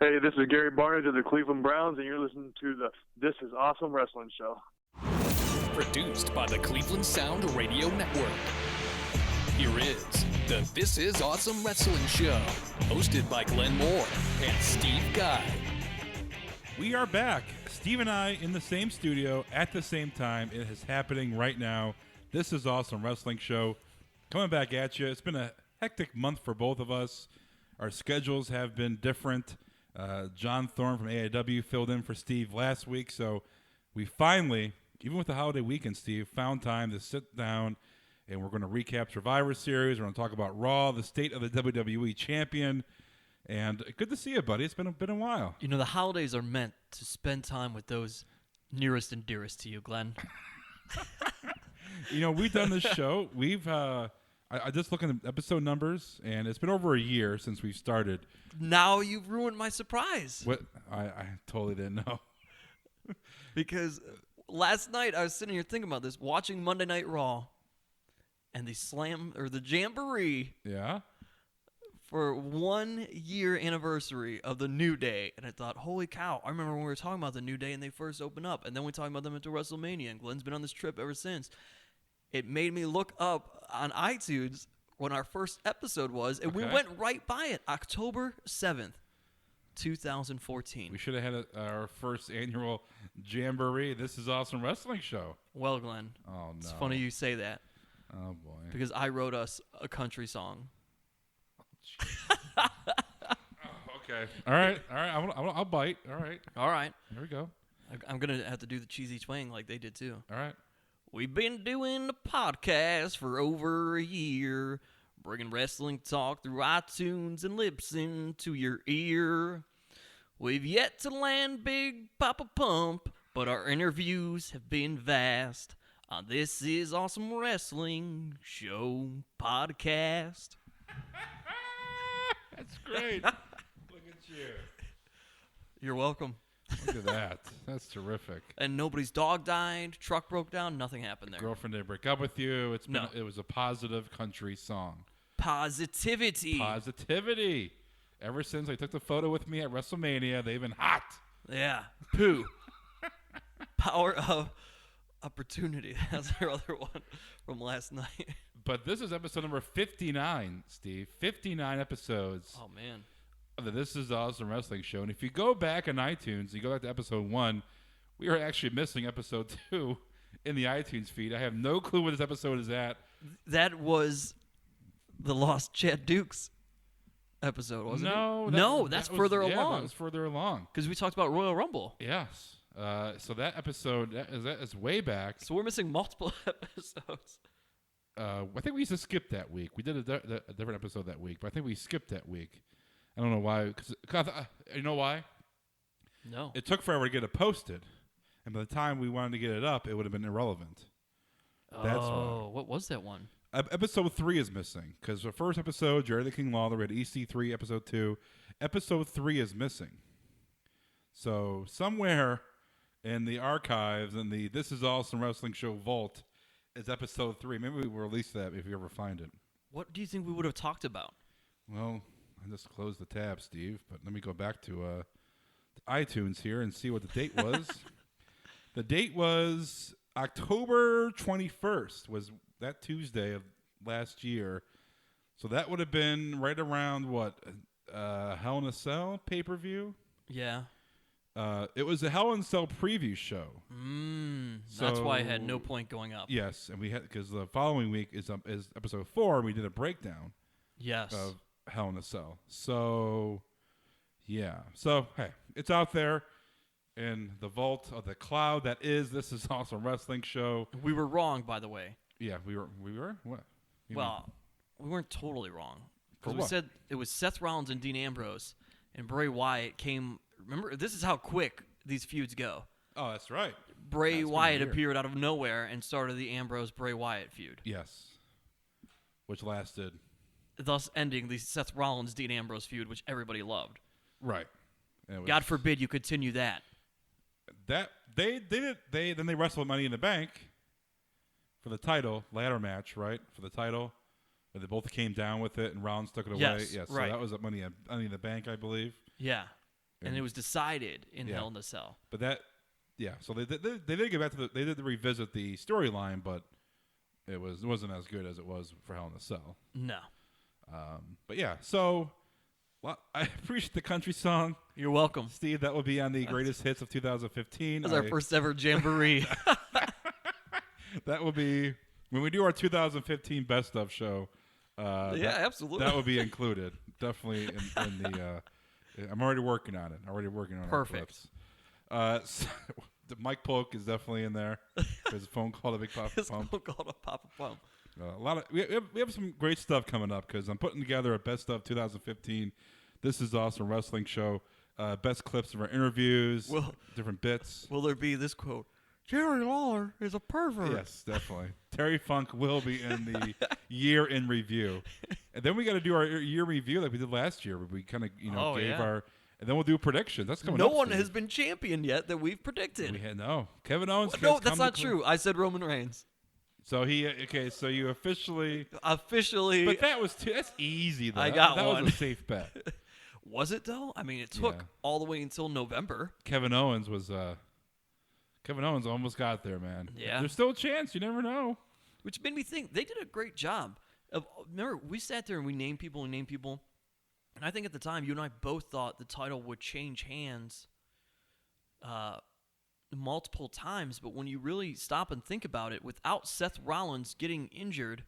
Hey, this is Gary Barnage of the Cleveland Browns, and you're listening to the This Is Awesome Wrestling Show. Produced by the Cleveland Sound Radio Network. Here is the This Is Awesome Wrestling Show, hosted by Glenn Moore and Steve Guy. We are back. Steve and I in the same studio at the same time. It is happening right now. This Is Awesome Wrestling Show. Coming back at you. It's been a hectic month for both of us. Our schedules have been different. John Thorne from AIW filled in for Steve last week, so we finally, even with the holiday weekend, Steve, found time to sit down, and we're going to recap Survivor Series. We're going to talk about Raw, the state of the WWE Champion, and good to see you, buddy. It's been a while. You know, the holidays are meant to spend time with those nearest and dearest to you, Glenn. You know, we've done this show. I just looked at the episode numbers, and it's been over a year since we started. Now you've ruined my surprise. What? I totally didn't know. Because last night I was sitting here thinking about this, watching Monday Night Raw, and the Jamboree. Yeah. For 1 year anniversary of the New Day, and I thought, holy cow! I remember when we were talking about the New Day and they first opened up, and then we talked about them into WrestleMania, and Glenn's been on this trip ever since. It made me look up on iTunes when our first episode was, and we went right by it. October 7th, 2014. We should have had our first annual Jamboree. This Is Awesome Wrestling Show. Well, Glenn. Oh, no. It's funny you say that. Oh, boy. Because I wrote us a country song. Okay. All right. I'll bite. All right. Here we go. I'm going to have to do the cheesy twang like they did, too. All right. We've been doing the podcast for over a year, bringing wrestling talk through iTunes and lip-sync to your ear. We've yet to land big Papa Pump, but our interviews have been vast on This Is Awesome Wrestling Show podcast. That's great. Look at you. You're welcome. Look at that. That's terrific. And nobody's dog died, truck broke down, nothing happened there. Girlfriend didn't break up with you. No. It was a positive country song. Positivity. Ever since they took the photo with me at WrestleMania, they've been hot. Yeah. Poo. Power of opportunity. That's our other one from last night. But this is episode number 59, Steve. 59 episodes. Oh, man. This Is Awesome Wrestling Show. And if you go back on iTunes, you go back to episode 1, we are actually missing episode 2 in the iTunes feed. I have no clue where this episode is at. That was the Lost Chad Dukes episode, wasn't it? No, that's further along. Yeah, that was further along. Because we talked about Royal Rumble. Yes. So that episode, that is way back. So we're missing multiple episodes. I think we used to skip that week. We did a different episode that week, but I think we skipped that week. I don't know why. You know why? No. It took forever to get it posted, and by the time we wanted to get it up, it would have been irrelevant. That's why. What was that one? Episode 3 is missing because the first episode, Jerry the King Lawler, we had EC3, episode 2. Episode 3 is missing. So somewhere in the archives in the This Is Awesome Wrestling Show vault is episode 3. Maybe we will release that if you ever find it. What do you think we would have talked about? Well, I just closed the tab, Steve, but let me go back to iTunes here and see what the date was. The date was October 21st, was that Tuesday of last year. So that would have been right around, Hell in a Cell pay-per-view? Yeah. It was a Hell in a Cell preview show. That's why I had no point going up. Yes, and we had because the following week is episode 4, and we did a breakdown. Yes. Of Hell in a Cell. So, yeah. So, hey, it's out there in the vault of the cloud that is This Is Awesome Wrestling Show. We were wrong, by the way. Yeah, we were? What? We weren't totally wrong. For Because we what? said it was Seth Rollins and Dean Ambrose, and Bray Wyatt came. Remember, this is how quick these feuds go. Oh, that's right. Bray Wyatt appeared out of nowhere and started the Ambrose-Bray Wyatt feud. Yes. Which lasted. Thus ending the Seth Rollins-Dean Ambrose feud, which everybody loved. Right. God forbid you continue that. Then they wrestled Money in the Bank for the title, ladder match, right? For the title. They both came down with it, and Rollins took it away. Yes, so right. that was at Money in the Bank, I believe. Yeah. and it was decided in Hell in a Cell. But that, so they did get back to they did revisit the storyline, but it wasn't as good as it was for Hell in a Cell. No. But yeah, so I appreciate the country song. You're welcome, Steve. That will be on the greatest hits of 2015. That's our first ever jamboree. That will be when we do our 2015 best of show. Absolutely. That will be included. Definitely in the. I'm already working on it. Perfect. So, the Mike Polk is definitely in there. His phone called a big Papa Pump. His phone called a Papa Pump. We have some great stuff coming up because I'm putting together a best of 2015. This is awesome wrestling show. Best clips of our interviews, different bits. Will there be this quote? Jerry Lawler is a pervert. Yes, definitely. Terry Funk will be in the year in review, and then we got to do our year review like we did last year. Where we kind of gave our, and then we'll do predictions. That's coming. No up one soon. has been champion yet that we've predicted. We had Kevin Owens. No, that's not true. I said Roman Reigns. So so you officially. But that's easy though. I got that one. was a safe bet. Was it though? I mean, it took all the way until November. Kevin Owens almost got there, man. Yeah. There's still a chance. You never know. Which made me think they did a great job. Remember, we sat there and we named people. And I think at the time, you and I both thought the title would change hands multiple times. But when you really stop and think about it, without Seth Rollins getting injured,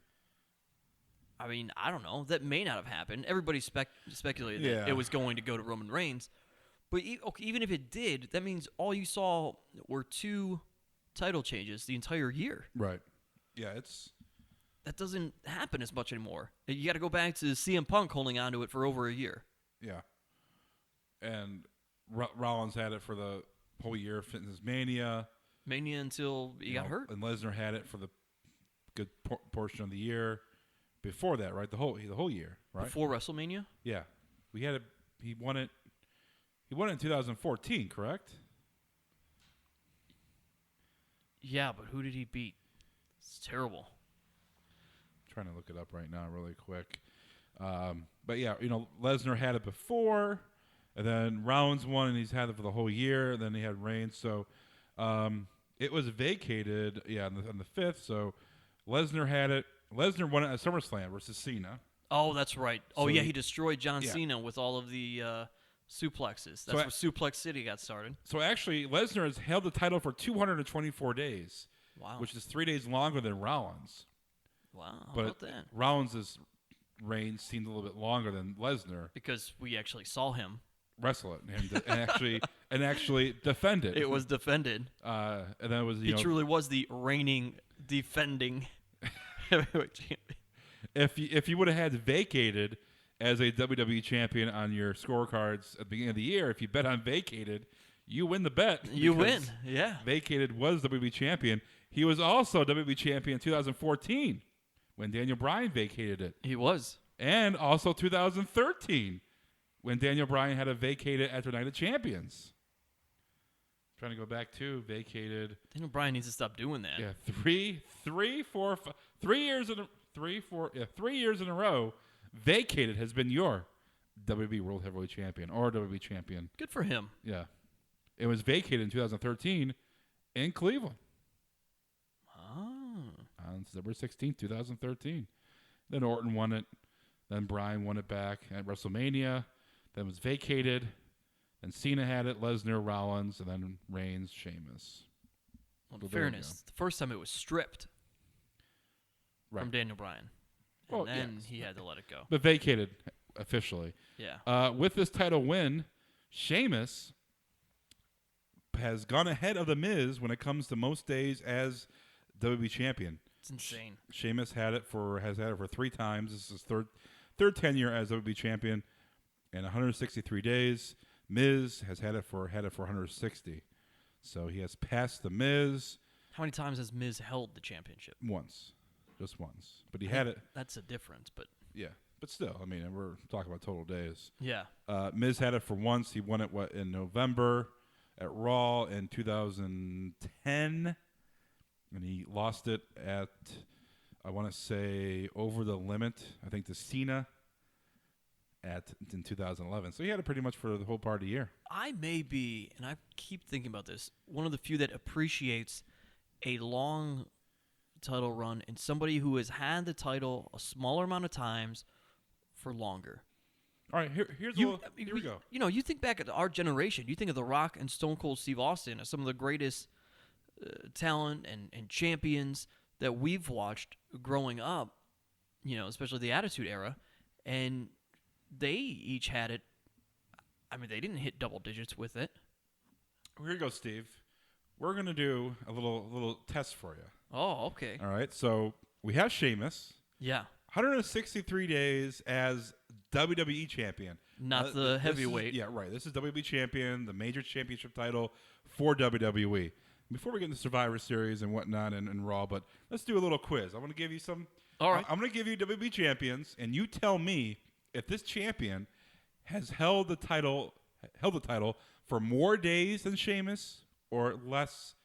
I mean, I don't know. That may not have happened. Everybody speculated that it was going to go to Roman Reigns. But even if it did, that means all you saw were 2 title changes the entire year. Right. Yeah, that doesn't happen as much anymore. You got to go back to CM Punk holding on to it for over a year. Yeah. And Rollins had it for the whole year of Fitness Mania. Until he got hurt. And Lesnar had it for the good portion of the year before that, right? The whole year, right? Before WrestleMania? Yeah. We had he won it in 2014, correct? Yeah, but who did he beat? It's terrible. I'm trying to look it up right now really quick. But yeah, Lesnar had it before, and then Rollins won, and he's had it for the whole year. And then he had Reigns. So it was vacated, on the 5th. So Lesnar had it. Lesnar won it at SummerSlam versus Cena. Oh, that's right. So he destroyed John Cena with all of the suplexes. That's where Suplex City got started. So actually, Lesnar has held the title for 224 days. Wow. Which is 3 days longer than Rollins. Wow, how but about that? Rollins' reign seemed a little bit longer than Lesnar. Because we actually saw him wrestle it and actually defend it. It was defended. And then it was he truly was the reigning, defending heavyweight champion. If you would have had vacated as a WWE champion on your scorecards at the beginning of the year, if you bet on vacated, you win the bet. You win, yeah. Vacated was WWE champion. He was also WWE champion in 2014 when Daniel Bryan vacated it. He was. And also 2013 when Daniel Bryan had to vacate it after Night of Champions. Trying to go back to vacated. Daniel Bryan needs to stop doing that. Yeah, 3 years in a row, vacated has been your WWE World Heavyweight Champion or WWE Champion. Good for him. Yeah. It was vacated in 2013 in Cleveland. On December 16th, 2013. Then Orton won it. Then Bryan won it back at WrestleMania. Then it was vacated. Then Cena had it, Lesnar, Rollins, and then Reigns, Sheamus. Well, in fairness, the first time it was stripped from Daniel Bryan. And then he had to let it go. But vacated officially. Yeah. With this title win, Sheamus has gone ahead of The Miz when it comes to most days as WWE champion. It's insane. Sheamus has had it for 3 times. This is his third tenure as WWE champion in 163 days. Miz has had it for 160. So he has passed The Miz. How many times has Miz held the championship? Once. Just once. But he had it. That's a difference, but yeah. But still, I mean, we're talking about total days. Yeah. Miz had it for once. He won it in November at Raw in 2010. And he lost it at, I want to say, Over the Limit, I think, to Cena in 2011. So he had it pretty much for the whole part of the year. I may be, and I keep thinking about this, one of the few that appreciates a long title run and somebody who has had the title a smaller amount of times for longer. All right, here we go. You know, you think back at our generation, you think of The Rock and Stone Cold Steve Austin as some of the greatest talent and champions that we've watched growing up, you know, especially the Attitude Era, and they each had it. I mean, they didn't hit double digits with it. Here you go, Steve. We're going to do a little test for you. Oh, okay. All right, so we have Sheamus. Yeah. 163 days as WWE champion. Not the heavyweight. Yeah, right. This is WWE champion, the major championship title for WWE. Before we get into Survivor Series and whatnot and Raw, but let's do a little quiz. I'm going to give you some. All right. I'm going to give you WWE champions, and you tell me if this champion has held the title for more days than Sheamus or less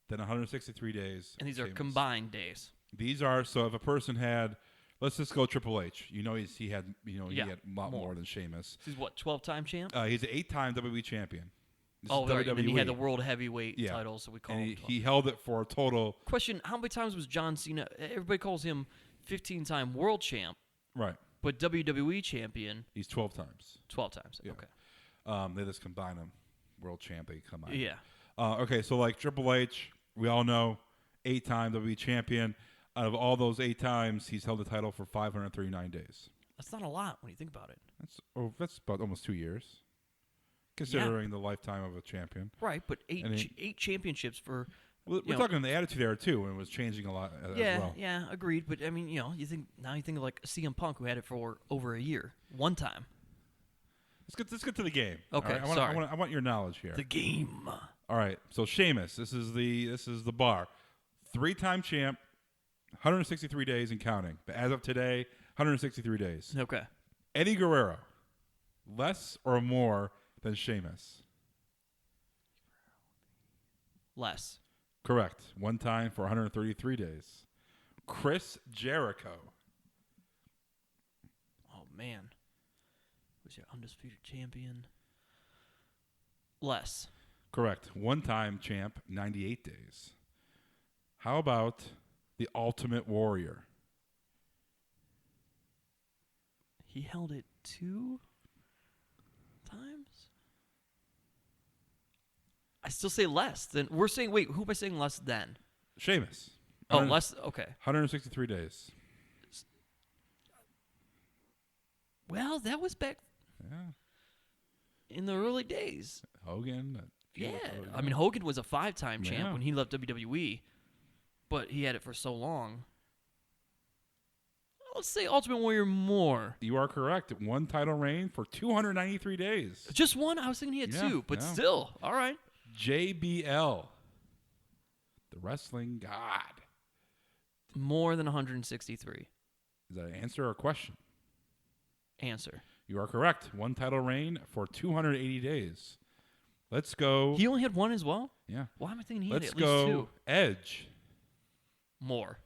than 163 days. And these are Sheamus. Combined days. These are, so if a person had, let's just go Triple H. You know, he had a lot more than Sheamus. He's what, 12-time champ? He's an 8-time WWE champion. This is Right. And WWE. he had the World Heavyweight title, so we call him 12. He held it for a total. Question, how many times was John Cena? Everybody calls him 15-time world champ. Right. But WWE champion. He's 12 times. 12 times. Yeah. Okay. They just combine them. World champ, they combine. Yeah. Okay, so like Triple H, we all know, 8-time WWE champion. Out of all those 8 times, he's held the title for 539 days. That's not a lot when you think about it. That's about almost 2 years, considering the lifetime of a champion. Right, but eight championships for. We're talking the Attitude Era too, and it was changing a lot as well. Yeah, agreed. But I mean, you think of like CM Punk, who had it for over a year, one time. Let's get to the game. Okay, right? I want your knowledge here. The game. All right, so Sheamus, this is the bar, 3-time champ, 163 days and counting. But as of today, 163 days. Okay. Eddie Guerrero, less or more than Sheamus? Less. Correct. 1 time for 133 days. Chris Jericho. Oh man. Was your undisputed champion? Less. Correct. 1-time champ, 98 days. How about the Ultimate Warrior? He held it 2 times? I still say less than. We're saying, wait, who am I saying less than? Sheamus. Oh, less. Okay. 163 days. Well, that was back in the early days. Hogan. Yeah. I mean, Hogan was a 5-time champ when he left WWE, but he had it for so long. Let's say Ultimate Warrior more. You are correct. 1 title reign for 293 days. Just 1? I was thinking he had 2, but still. All right. JBL. The wrestling god. More than 163. Is that an answer or a question? Answer. You are correct. 1 title reign for 280 days. Let's go. He only had 1 as well? Yeah. Why am I thinking he had at least 2? Let's go Edge. More.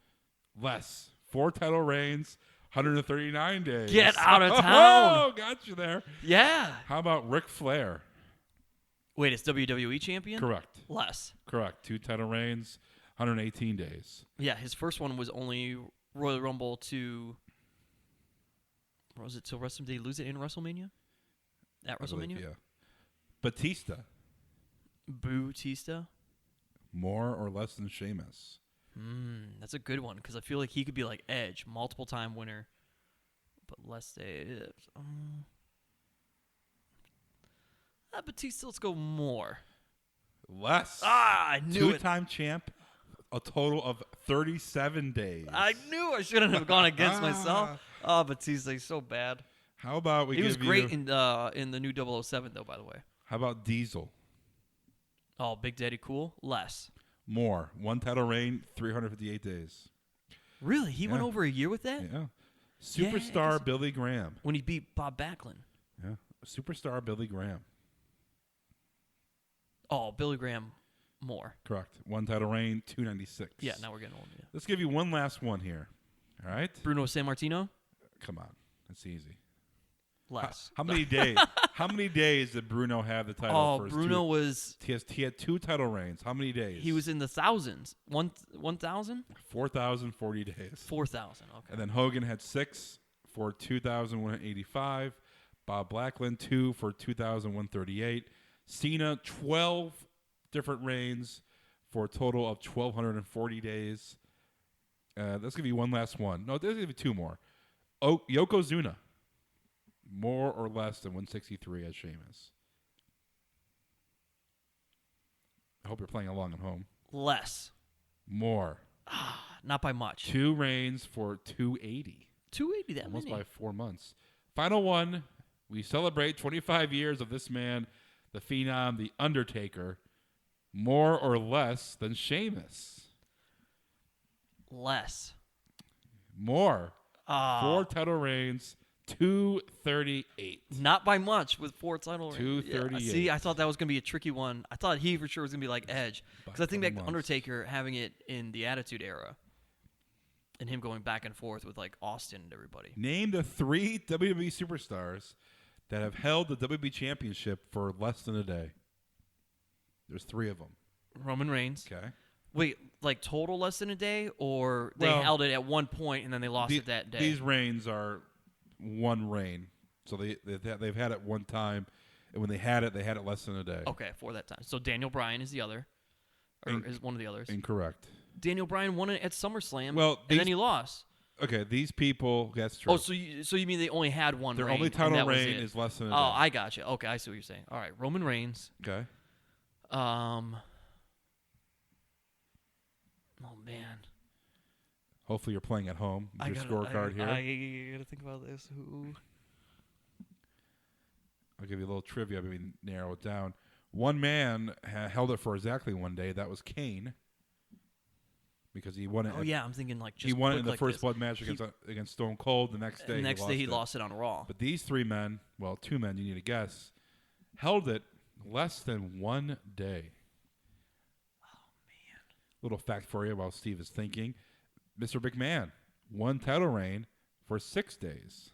Less. 4 title reigns, 139 days. Get out of town. Oh, got you there. Yeah. How about Ric Flair? Wait, it's WWE champion? Correct. Less. Correct. 2 title reigns, 118 days. Yeah, his first one was only Royal Rumble to... What was it till WrestleMania? Did he lose it in WrestleMania? At WrestleMania? Yeah. Batista. Bautista? More or less than Sheamus? That's a good one because I feel like he could be like Edge, multiple-time winner, but less days. Batista, let's go more. Less. I knew it. 2-time champ, a total of 37 days. I knew I shouldn't have gone against myself. Oh, Batista, he's so bad. How about He was great in the new 007, though, by the way. How about Diesel? Oh, Big Daddy Cool? Less. More. 1 title reign, 358 days. Really? He went over a year with that? Yeah. Superstar Billy Graham. When he beat Bob Backlund. Yeah. Superstar Billy Graham. Oh, Billy Graham, more. Correct. 1 title reign, 296. Yeah, now we're getting old. Yeah. Let's give you one last one here. All right? Bruno Sammartino? Come on. That's easy. Less. How many days? How many days did Bruno have the title? Oh, for his Bruno was. He had 2 title reigns. How many days? He was in the thousands. 1,000? 4,040 days. 4,000. Okay. And then Hogan had 6 for 2,185. Bob Backlund 2 for 2,138. Cena 12 different reigns for a total of 1,240 days. Let's give you one last one. No, there's going to be 2 more. Yokozuna, more or less than 163 as Sheamus. I hope you're playing along at home. Less. More. Not by much. 2 reigns for 280. 280, that Almost many. by 4 months. Final one. We celebrate 25 years of this man, the Phenom, the Undertaker, more or less than Sheamus. Less. More. 4 title reigns, 238. Not by much with 4 title reigns. 238. Yeah, see, I thought that was going to be a tricky one. I thought he for sure was going to be like Edge. Because I think that months. Undertaker having it in the Attitude Era and him going back and forth with like Austin and everybody. Name the 3 WWE superstars that have held the WWE Championship for less than a day. There's 3 of them. Roman Reigns. Okay. Wait, like total less than a day, or they Well, held it at one point and then they lost it that day? These reigns are 1 reign. So they've had it one time, and when they had it less than a day. Okay, for that time. So Daniel Bryan is the other, or is one of the others. Incorrect. Daniel Bryan won it at SummerSlam, Well, and then he lost. Okay, these people, that's true. Oh, so you mean they only had one Their reign? only and title that was reign it? is less than a day. Oh, I got you. Okay, I see what you're saying. All right, Roman Reigns. Okay. Oh man. Hopefully you're playing at home. Your scorecard here. I gotta think about this. Who? I'll give you a little trivia. Maybe narrow it down. One man held it for exactly 1 day. That was Kane. Because he won it. Oh yeah, I'm thinking like just he won it in the like first this. blood match against Stone Cold. The next day, The next day he lost it on Raw. But these 3 men, well, 2 men, you need to guess, held it less than 1 day. Oh man. Little fact for you while Steve is thinking. Mr. McMahon won title reign for 6 days.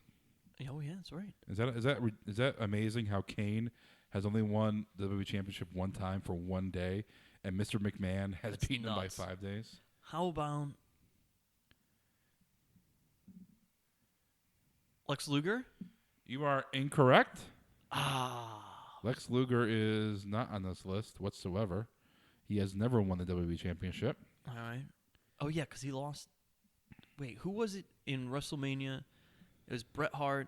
Oh yeah, that's right. Is that amazing how Kane has only won the WWE Championship 1 time for 1 day, and Mr. McMahon has That's beaten him by nuts. 5 days? How about Lex Luger? You are incorrect. Ah. Lex Luger is not on this list whatsoever. He has never won the WWE Championship. All right. Oh yeah, because he lost. Wait, who was it in WrestleMania? It was Bret Hart.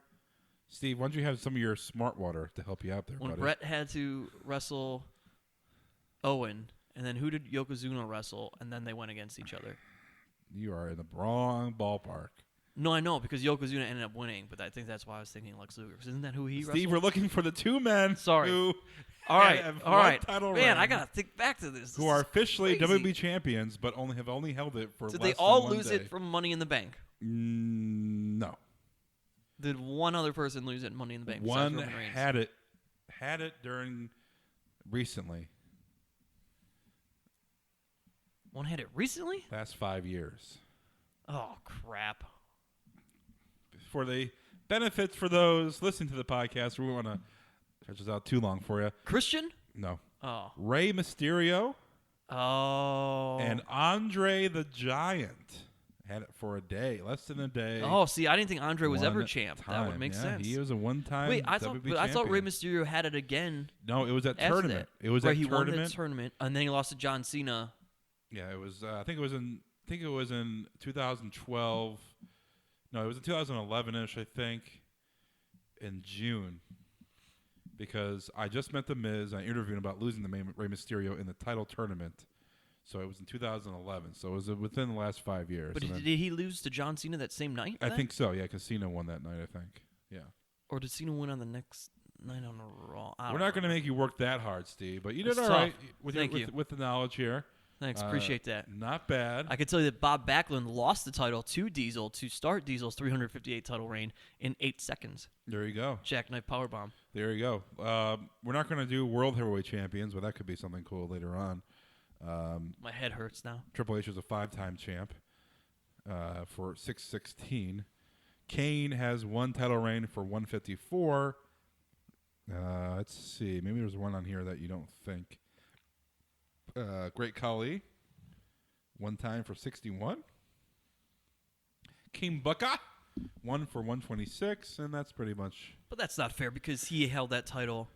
Steve, why don't you have some of your smart water to help you out there, When buddy? Bret had to wrestle Owen, and then who did Yokozuna wrestle, and then they went against each other? You are in the wrong ballpark. No, I know, because Yokozuna ended up winning, but I think that's why I was thinking Lex Luger. 'Cause isn't that who he Steve, wrestled? we're looking for the 2 men Sorry. who All right, have all one right. title Man, reign, I got to think back to this. who are officially crazy. WWE champions, but have only held it for Did less they all than 1 lose day. it from Money in the Bank? No. Did one other person lose it in Money in the Bank? besides One Roman Reigns? had it during recently. One had it recently? Last 5 years. Oh, crap. For the benefits for those listening to the podcast, we want to stretch this out too long for you. Christian? No. Oh. Rey Mysterio Oh. and Andre the Giant had it for a day, less than a day. Oh, see, I didn't think Andre was ever One champ. That would time. make Yeah, sense. He was a one-time Wait, I WWE thought Rey champion. Mysterio had it again. No, it was that After tournament. that, It was where that he tournament. won the tournament, and then he lost to John Cena. Yeah, it was. I think it was in 2012. No, it was in 2011ish. I think in June, because I just met the Miz. I interviewed him about losing the Rey Mysterio in the title tournament. So it was in 2011. So it was within the last 5 years. But And did then- he lose to John Cena that same night? I then? think so. Yeah, because Cena won that night. I think. Yeah. Or did Cena win on the next night on Raw? We're not going to make you work that hard, Steve. But you did It's all tough. right with, Thank you. with the knowledge here. Thanks, appreciate that. Not bad. I can tell you that Bob Backlund lost the title to Diesel to start Diesel's 358 title reign in 8 seconds. There you go. Jackknife powerbomb. There you go. We're not going to do World Heavyweight Champions, but that could be something cool later on. My head hurts now. Triple H was a 5-time champ for 616. Kane has one title reign for 154. Let's see. Maybe there's one on here that you don't think. Great Khali, one time for 61. King Booker, one for 126, and that's pretty much. But that's not fair because he held that title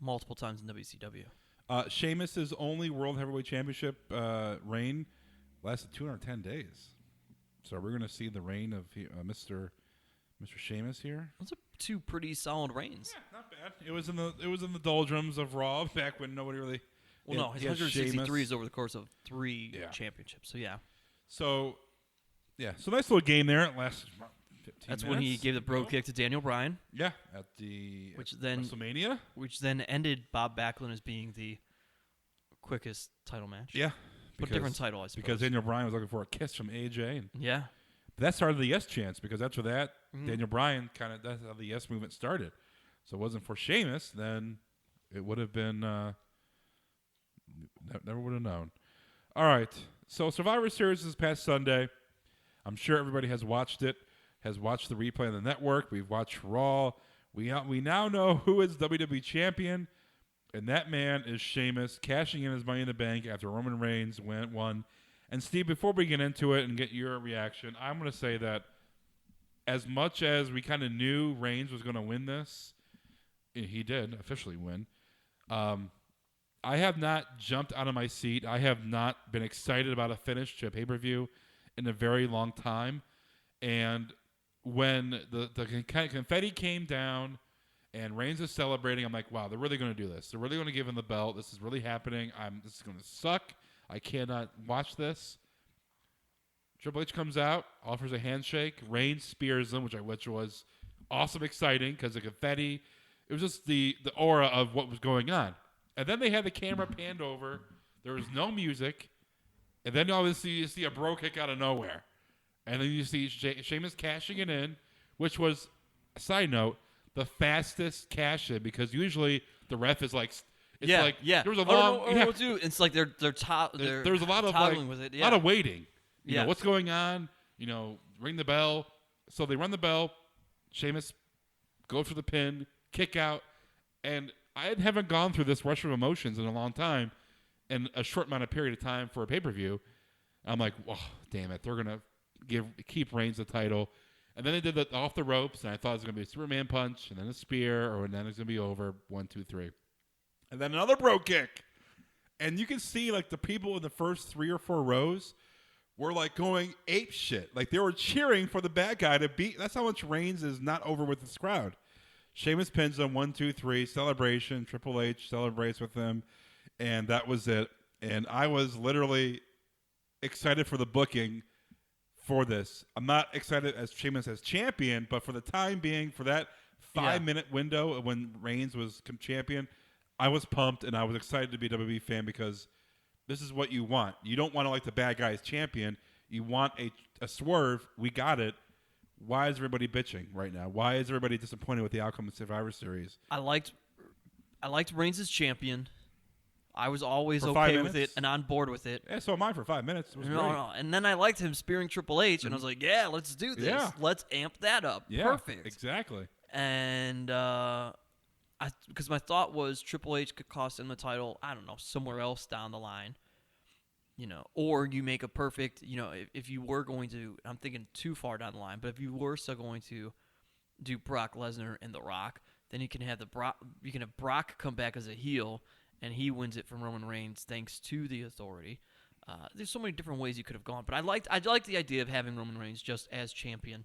multiple times in WCW. Sheamus's only World Heavyweight Championship reign lasted 210 days. So we're going to see the reign of Mr. Sheamus here. Those are two pretty solid reigns. Yeah, not bad. It was in the doldrums of Raw back when nobody really. Well, no, his 163 is over the course of 3 championships. So yeah. So nice little game there. It lasted 15 That's minutes. when he gave the bro kick to Daniel Bryan. Yeah, at WrestleMania. Which then ended Bob Backlund as being the quickest title match. Yeah. But different title, I suppose. Because Daniel Bryan was looking for a kiss from AJ. And yeah. That started the Yes chance because after that, Daniel Bryan that's how the Yes movement started. So it wasn't for Sheamus, then it would have been, never would have known. All right. So Survivor Series this past Sunday. I'm sure everybody has watched it, has watched the replay on the network. We've watched Raw. We now know who is WWE Champion. And that man is Sheamus, cashing in his Money in the Bank after Roman Reigns won. And Steve, before we get into it and get your reaction, I'm going to say that as much as we kind of knew Reigns was going to win this, he did officially win. I have not jumped out of my seat. I have not been excited about a finish to a pay-per-view in a very long time. And when the confetti came down and Reigns is celebrating, I'm like, wow, they're really going to do this. They're really going to give him the belt. This is really happening. This is going to suck. I cannot watch this. Triple H comes out, offers a handshake. Reigns spears him, which was awesome, exciting because the confetti. It was just the aura of what was going on. And then they had the camera panned over. There was no music. And then obviously you see a bro kick out of nowhere. And then you see Sheamus cashing it in, which was, a side note, the fastest cash in because usually the ref is like, there was a long, dude, it's like there's a lot of with it, a lot of waiting. You Yeah. know, what's going on? Ring the bell. So they run the bell. Sheamus goes for the pin, kick out, and I haven't gone through this rush of emotions in a long time, in a short amount of period of time for a pay-per-view. I'm like, oh, damn it, they're gonna keep Reigns the title. And then they did the off the ropes, and I thought it was going to be a Superman punch, and then a spear, and then it's going to be over. 1, 2, 3. And then another bro kick. And you can see, like, the people in the first 3 or 4 rows were, like, going ape shit. Like, they were cheering for the bad guy to beat. That's how much Reigns is not over with this crowd. Sheamus pins him, 1, 2, 3, celebration. Triple H celebrates with him, and that was it. And I was literally excited for the booking for this. I'm not excited as Sheamus as champion, but for the time being, for that 5-minute window when Reigns was champion, I was pumped and I was excited to be a WWE fan because this is what you want. You don't want to like the bad guy as champion. You want a swerve. We got it. Why is everybody bitching right now? Why is everybody disappointed with the outcome of Survivor Series? I liked Reigns as champion. I was always For okay with it and on board with it. Yeah, so am I for 5 minutes. It was great. No. And then I liked him spearing Triple H, and I was like, yeah, let's do this. Yeah. Let's amp that up. Yeah, Perfect. Exactly. And because my thought was Triple H could cost him the title, I don't know, somewhere else down the line. Or you make a perfect, if you were going to, I'm thinking too far down the line, but if you were still going to do Brock Lesnar and The Rock, then you can have Brock come back as a heel, and he wins it from Roman Reigns thanks to the Authority. There's so many different ways you could have gone, but I liked the idea of having Roman Reigns just as champion.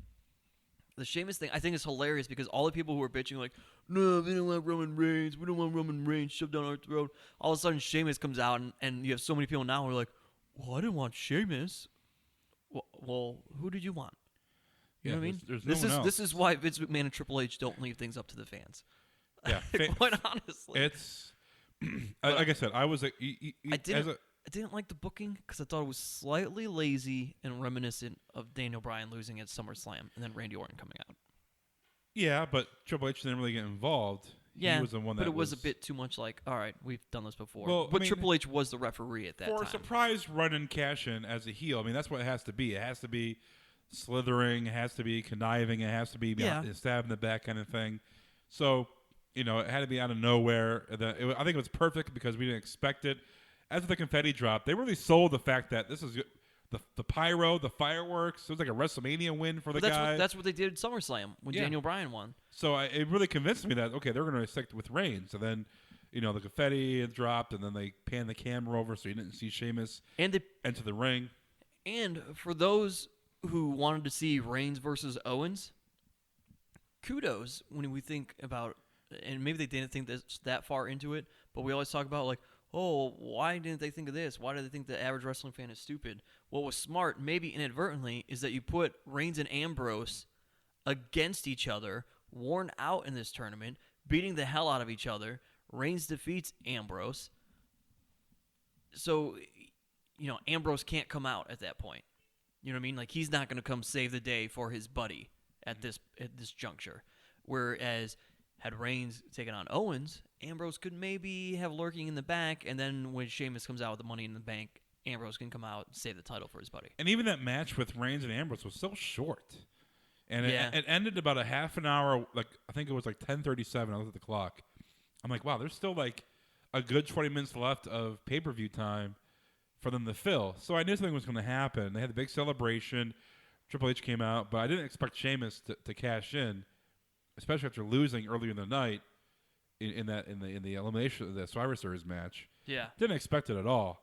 The Sheamus thing I think is hilarious because all the people who were bitching like, no, we don't want Roman Reigns. We don't want Roman Reigns shoved down our throat. All of a sudden, Sheamus comes out, and you have so many people now who are like, well, I didn't want Sheamus. Well, who did you want? You know what I mean? There's no one else. This is why Vince McMahon and Triple H don't leave things up to the fans. Yeah, quite honestly, it's like I said. I was I didn't like the booking because I thought it was slightly lazy and reminiscent of Daniel Bryan losing at SummerSlam and then Randy Orton coming out. Yeah, but Triple H didn't really get involved. Yeah, he was the one that but it was a bit too much like, all right, we've done this before. Well, but Triple H was the referee at that time. For a surprise run and cash in as a heel, I mean, that's what it has to be. It has to be slithering, it has to be conniving, it has to be stabbed in the back kind of thing. So, it had to be out of nowhere. I think it was perfect because we didn't expect it. After the confetti drop, they really sold the fact that this is the pyro, the fireworks. It was like a WrestleMania win for the guy. That's what they did at SummerSlam when Daniel Bryan won. So it really convinced me that, okay, they're going to stick with Reigns. And then, the confetti had dropped, and then they panned the camera over so you didn't see Sheamus enter the ring. And for those who wanted to see Reigns versus Owens, kudos when we think about, and maybe they didn't think that far into it, but we always talk about, like, oh, why didn't they think of this? Why did they think the average wrestling fan is stupid? What was smart, maybe inadvertently, is that you put Reigns and Ambrose against each other, worn out in this tournament, beating the hell out of each other. Reigns defeats Ambrose. So, Ambrose can't come out at that point. You know what I mean? Like, he's not going to come save the day for his buddy at this juncture. Whereas, had Reigns taken on Owens, Ambrose could maybe have lurking in the back, and then when Sheamus comes out with the Money in the Bank, Ambrose can come out and save the title for his buddy. And even that match with Reigns and Ambrose was so short. And it ended about a half an hour, like I think it was like 10:37. I looked at the clock. I'm like, wow, there's still like a good 20 minutes left of pay-per-view time for them to fill. So I knew something was going to happen. They had the big celebration. Triple H came out, but I didn't expect Sheamus to cash in, especially after losing earlier in the night in the elimination of the Survivor Series match. Yeah, didn't expect it at all,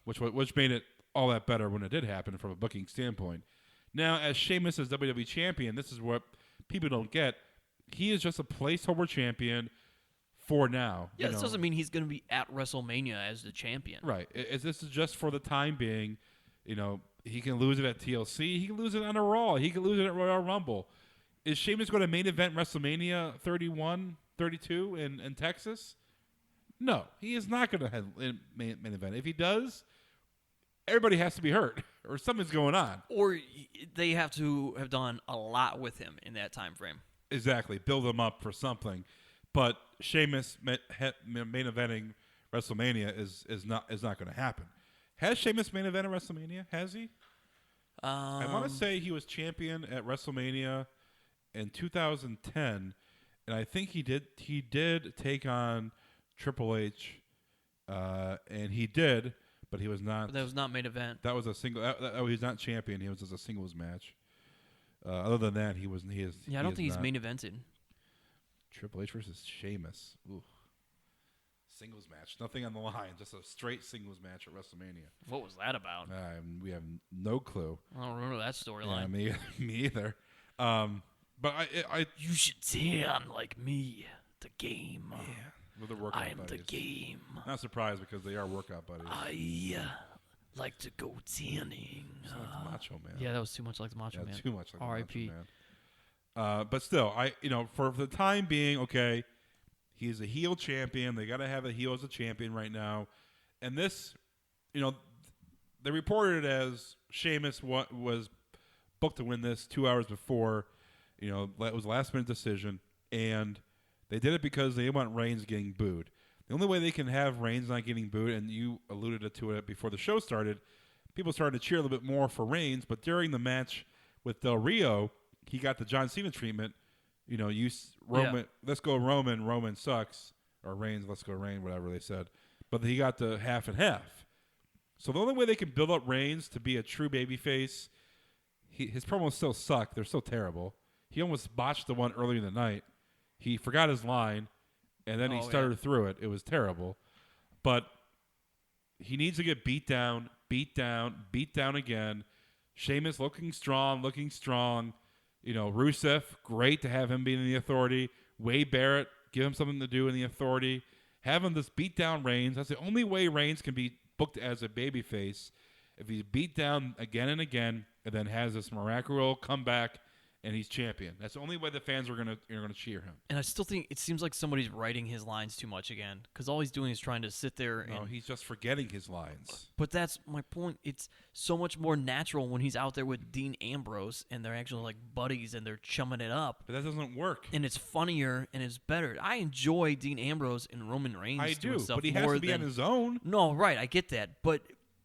which made it all that better when it did happen from a booking standpoint. Now, as Sheamus as WWE Champion, this is what people don't get. He is just a placeholder champion for now. Yeah, this doesn't mean he's going to be at WrestleMania as the champion. Right. This is just for the time being. He can lose it at TLC. He can lose it on a Raw. He can lose it at Royal Rumble. Is Sheamus going to main event WrestleMania 31, 32 in Texas? No, he is not going to have main event. If he does, everybody has to be hurt or something's going on. Or they have to have done a lot with him in that time frame. Exactly. Build him up for something. But Sheamus main eventing WrestleMania is not going to happen. Has Sheamus main evented WrestleMania? Has he? I want to say he was champion at WrestleMania in 2010, and I think he did take on Triple H, and he did, but he was not. But that was not main event. That was a single. He's not champion. He was just a singles match. Other than that, he was. He is. Yeah, I don't think he's main evented. Triple H versus Sheamus. Ooh. Singles match. Nothing on the line. Just a straight singles match at WrestleMania. What was that about? We have no clue. I don't remember that storyline. Yeah, me either. But I you should tan like me. The game. Yeah. With the workout I'm buddies. the game. Not surprised because they are workout buddies. I like to go tanning. Like the Macho Man. Yeah, that was too much like the Macho Man. Too much like R.I.P. the Macho Man. But still, for the time being, okay, he's a heel champion. They got to have a heel as a champion right now. And this, they reported it as Sheamus was booked to win this 2 hours before. It was a last-minute decision. And they did it because they want Reigns getting booed. The only way they can have Reigns not getting booed, and you alluded to it before the show started, people started to cheer a little bit more for Reigns. But during the match with Del Rio, he got the John Cena treatment. Roman, let's go Roman. Roman sucks, or Reigns, let's go Reigns, whatever they said. But he got the half and half. So the only way they can build up Reigns to be a true babyface, his promos still suck. They're still terrible. He almost botched the one earlier in the night. He forgot his line, and then he stuttered through it. It was terrible. But he needs to get beat down again. Sheamus looking strong. Rusev, great to have him being in the Authority. Wade Barrett, give him something to do in the Authority. Have him just beat down Reigns. That's the only way Reigns can be booked as a babyface. If he's beat down again and again, and then has this miraculous comeback, and he's champion. That's the only way the fans are gonna cheer him. And I still think it seems like somebody's writing his lines too much again, because all he's doing is trying to sit there. No, he's just forgetting his lines. But that's my point. It's so much more natural when he's out there with Dean Ambrose, and they're actually like buddies, and they're chumming it up. But that doesn't work. And it's funnier, and it's better. I enjoy Dean Ambrose and Roman Reigns. I do, stuff but he has to be on his own. No, right, I get that. But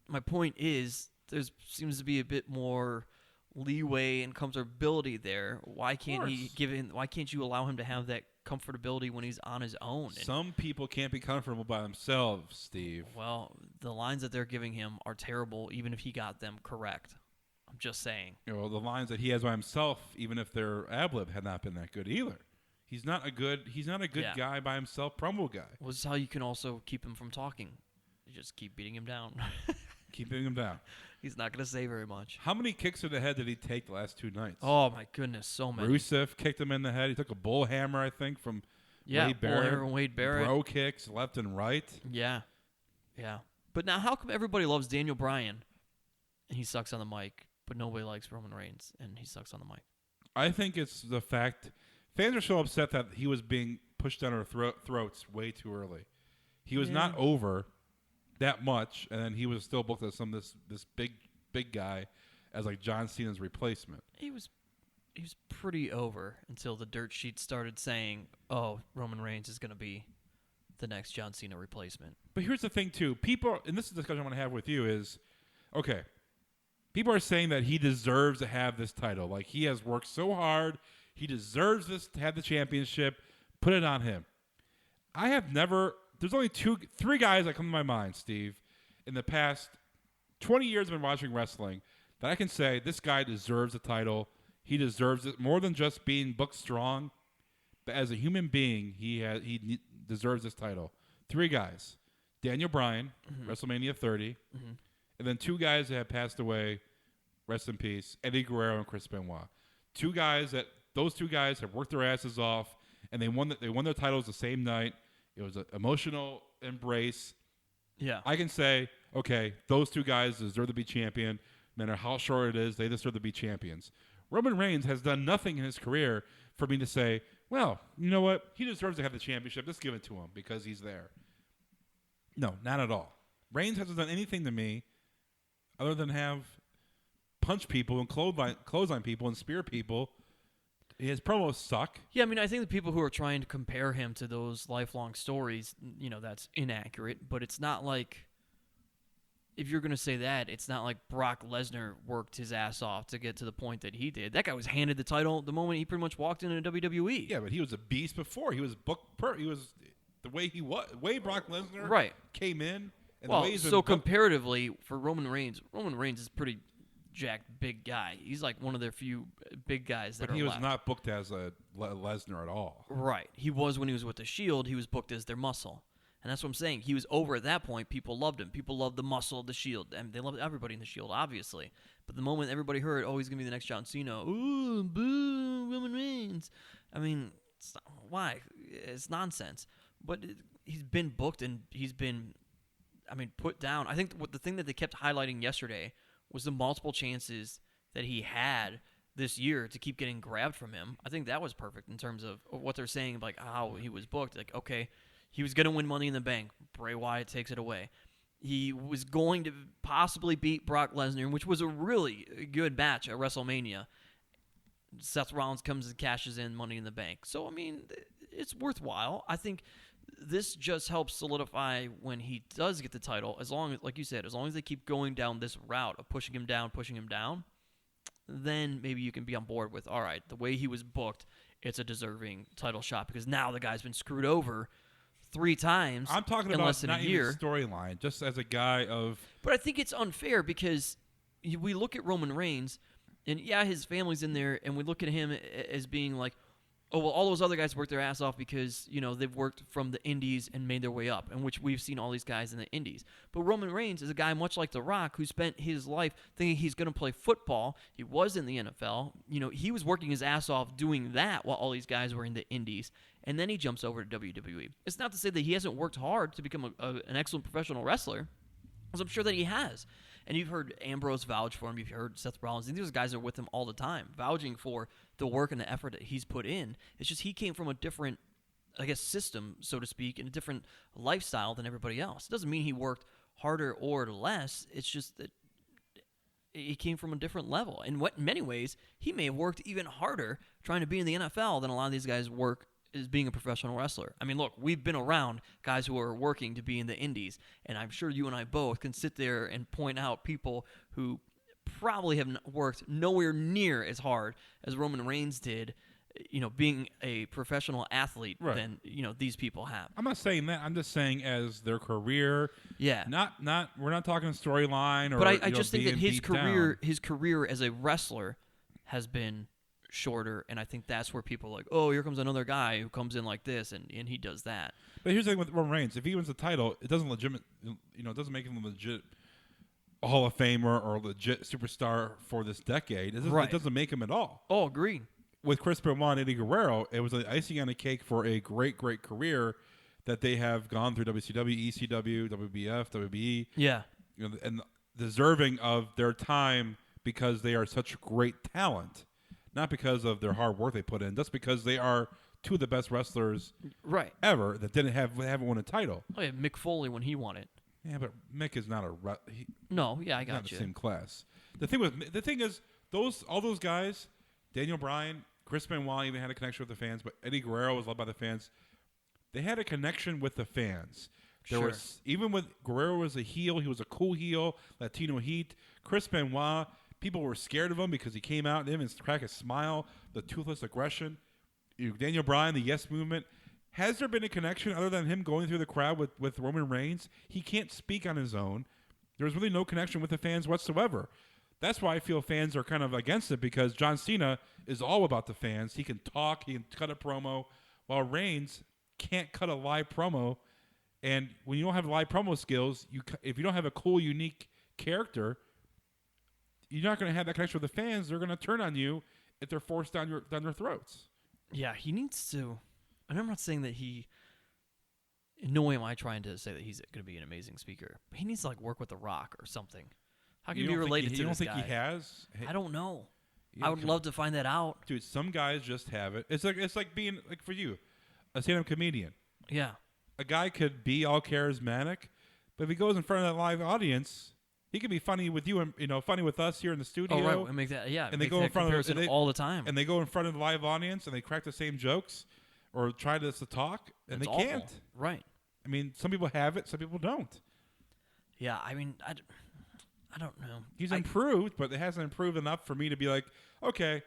my point is, there seems to be a bit more leeway and comfortability there. Why can't he give in? Why can't you allow him to have that comfortability when he's on his own? And, some people can't be comfortable by themselves, Steve. well, the lines that they're giving him are terrible, even if he got them correct. I'm just saying. The lines that he has by himself, even if they're ad-lib, had not been that good either. He's not a good guy by himself, promo guy. Well, this is how you can also keep him from talking. You just keep beating him down. Keep beating him down. He's not going to say very much. How many kicks to the head did he take the last 2 nights? Oh, my goodness, so many. Rusev kicked him in the head. He took a bull hammer, I think, from Wade Barrett. Wade Barrett. Bro kicks left and right. Yeah. But now how come everybody loves Daniel Bryan and he sucks on the mic, but nobody likes Roman Reigns and he sucks on the mic? I think it's the fact fans are so upset that he was being pushed down our throats way too early. He was not over that much, and then he was still booked as this big guy as like John Cena's replacement. He was pretty over until the dirt sheet started saying, "Oh, Roman Reigns is going to be the next John Cena replacement." But here's the thing too. People, and this is the discussion I want to have with you is, okay, people are saying that he deserves to have this title. Like, he has worked so hard. He deserves this to have the championship. Put it on him. I have never. There's only 3 guys that come to my mind, Steve, in the past 20 years I've been watching wrestling that I can say this guy deserves a title. He deserves it more than just being booked strong, but as a human being, he deserves this title. 3 guys: Daniel Bryan, WrestleMania 30, and then 2 guys that have passed away, rest in peace, Eddie Guerrero and Chris Benoit. Those 2 guys have worked their asses off, and they won their titles the same night. It was an emotional embrace. Yeah. I can say, okay, those 2 guys deserve to be champion. No matter how short it is, they deserve to be champions. Roman Reigns has done nothing in his career for me to say, well, you know what? He deserves to have the championship. Just give it to him because he's there. No, not at all. Reigns hasn't done anything to me other than have punch people and clothesline people and spear people. His promos suck. Yeah, I mean, I think the people who are trying to compare him to those lifelong stories, that's inaccurate. But it's not like, if you're going to say that, it's not like Brock Lesnar worked his ass off to get to the point that he did. That guy was handed the title the moment he pretty much walked into WWE. Yeah, but he was a beast before. He was booked. He was the way he was. The way Brock Lesnar came in. And well, the way he's so comparatively for Roman Reigns is a pretty jacked big guy. He's like one of their few big guys that But he was left. not booked as a Lesnar at all. Right. He was when he was with the Shield. He was booked as their muscle. And that's what I'm saying. He was over at that point. People loved him. People loved the muscle of the Shield. And they loved everybody in the Shield, obviously. But the moment everybody heard, oh, he's going to be the next John Cena, ooh, boo, Roman Reigns. I mean, why? It's nonsense. But he's been booked and he's been, put down. I think the thing that they kept highlighting yesterday was the multiple chances that he had this year to keep getting grabbed from him. I think that was perfect in terms of what they're saying, like how he was booked. Like, okay, he was going to win Money in the Bank. Bray Wyatt takes it away. He was going to possibly beat Brock Lesnar, which was a really good match at WrestleMania. Seth Rollins comes and cashes in Money in the Bank. So, it's worthwhile. I think this just helps solidify when he does get the title, as long as, like you said, as long as they keep going down this route of pushing him down, then maybe you can be on board with, all right, the way he was booked, it's a deserving title shot because now the guy's been screwed over 3 times. I'm talking in about less than not a year. even storyline, just as a guy of. But I think it's unfair because we look at Roman Reigns, and yeah, his family's in there, and we look at him as being like, oh, well, all those other guys worked their ass off because, they've worked from the indies and made their way up, in which we've seen all these guys in the indies. But Roman Reigns is a guy much like The Rock who spent his life thinking he's going to play football. He was in the NFL. He was working his ass off doing that while all these guys were in the indies. And then he jumps over to WWE. It's not to say that he hasn't worked hard to become an excellent professional wrestler, because I'm sure that he has. And you've heard Ambrose vouch for him. You've heard Seth Rollins. And these guys are with him all the time, vouching for the work and the effort that he's put in. It's just he came from a different, system, so to speak, and a different lifestyle than everybody else. It doesn't mean he worked harder or less. It's just that he came from a different level. In many ways, he may have worked even harder trying to be in the NFL than a lot of these guys work as being a professional wrestler. Look, we've been around guys who are working to be in the indies, and I'm sure you and I both can sit there and point out people who probably have worked nowhere near as hard as Roman Reigns did, being a professional athlete than, these people have. I'm not saying that. I'm just saying as their career. Yeah. We're not talking storyline or. But I just think that his down. career as a wrestler has been shorter, and I think that's where people are like, oh, here comes another guy who comes in like this, and he does that. But here's the thing with Roman Reigns: if he wins the title, it doesn't it doesn't make him a legit Hall of Famer or legit superstar for this decade. It doesn't make him at all. Oh, agreed. With Chris Benoit and Eddie Guerrero, it was an icing on the cake for a great, great career that they have gone through WCW, ECW, WBF, WBE. Yeah. And deserving of their time because they are such great talent, not because of their hard work they put in, just because they are two of the best wrestlers ever that haven't won a title. Oh yeah, Mick Foley when he won it. Yeah, but Mick is not no, yeah, I got not the same class. The thing is, all those guys, Daniel Bryan, Chris Benoit even had a connection with the fans, but Eddie Guerrero was loved by the fans. They had a connection with the fans. Even when Guerrero was a heel, he was a cool heel, Latino heat. Chris Benoit, people were scared of him because he came out and him and crack a smile, the toothless aggression. Daniel Bryan, the Yes Movement. Has there been a connection other than him going through the crowd with Roman Reigns? He can't speak on his own. There's really no connection with the fans whatsoever. That's why I feel fans are kind of against it, because John Cena is all about the fans. He can talk, he can cut a promo, while Reigns can't cut a live promo. And when you don't have live promo skills, if you don't have a cool, unique character, you're not going to have that connection with the fans. They're going to turn on you if they're forced down their throats. Yeah, he needs to. And I'm not saying that he. In no way am I trying to say that he's going to be an amazing speaker. But he needs to work with The Rock or something. How can you be related to this guy? You don't think he has? I don't know. I would love to find that out. Dude, some guys just have it. It's like being, like for you, a stand-up comedian. Yeah. A guy could be all charismatic, but if he goes in front of that live audience, he can be funny with you and funny with us here in the studio. Oh, right. And make that, yeah. And they go in front of all the time. And they go in front of the live audience and they crack the same jokes or try to talk, and That's they awful. can't. Right. I mean, some people have it, some people don't. Yeah, I mean, I don't know. He's improved, but it hasn't improved enough for me to be like, okay,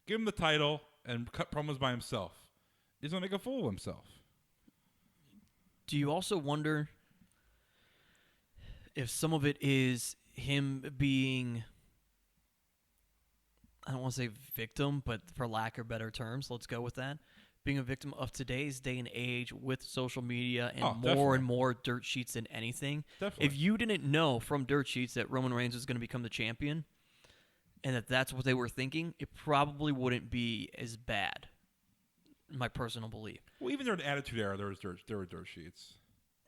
give him the title and cut promos by himself. He's going to make a fool of himself. Do you also wonder if some of it is him being, I don't want to say victim, but for lack of better terms, let's go with that, being a victim of today's day and age with social media and more and more dirt sheets than anything? Definitely. If you didn't know from dirt sheets that Roman Reigns was going to become the champion and that's what they were thinking, it probably wouldn't be as bad. My personal belief. Well, even during the Attitude Era, there were dirt sheets.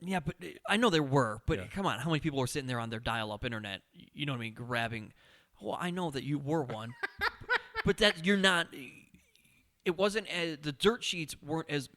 Yeah, but I know there were. But come on, how many people were sitting there on their dial-up internet? You know what I mean? Grabbing. Well, I know that you were one, but that you're not. It wasn't as the dirt sheets weren't as.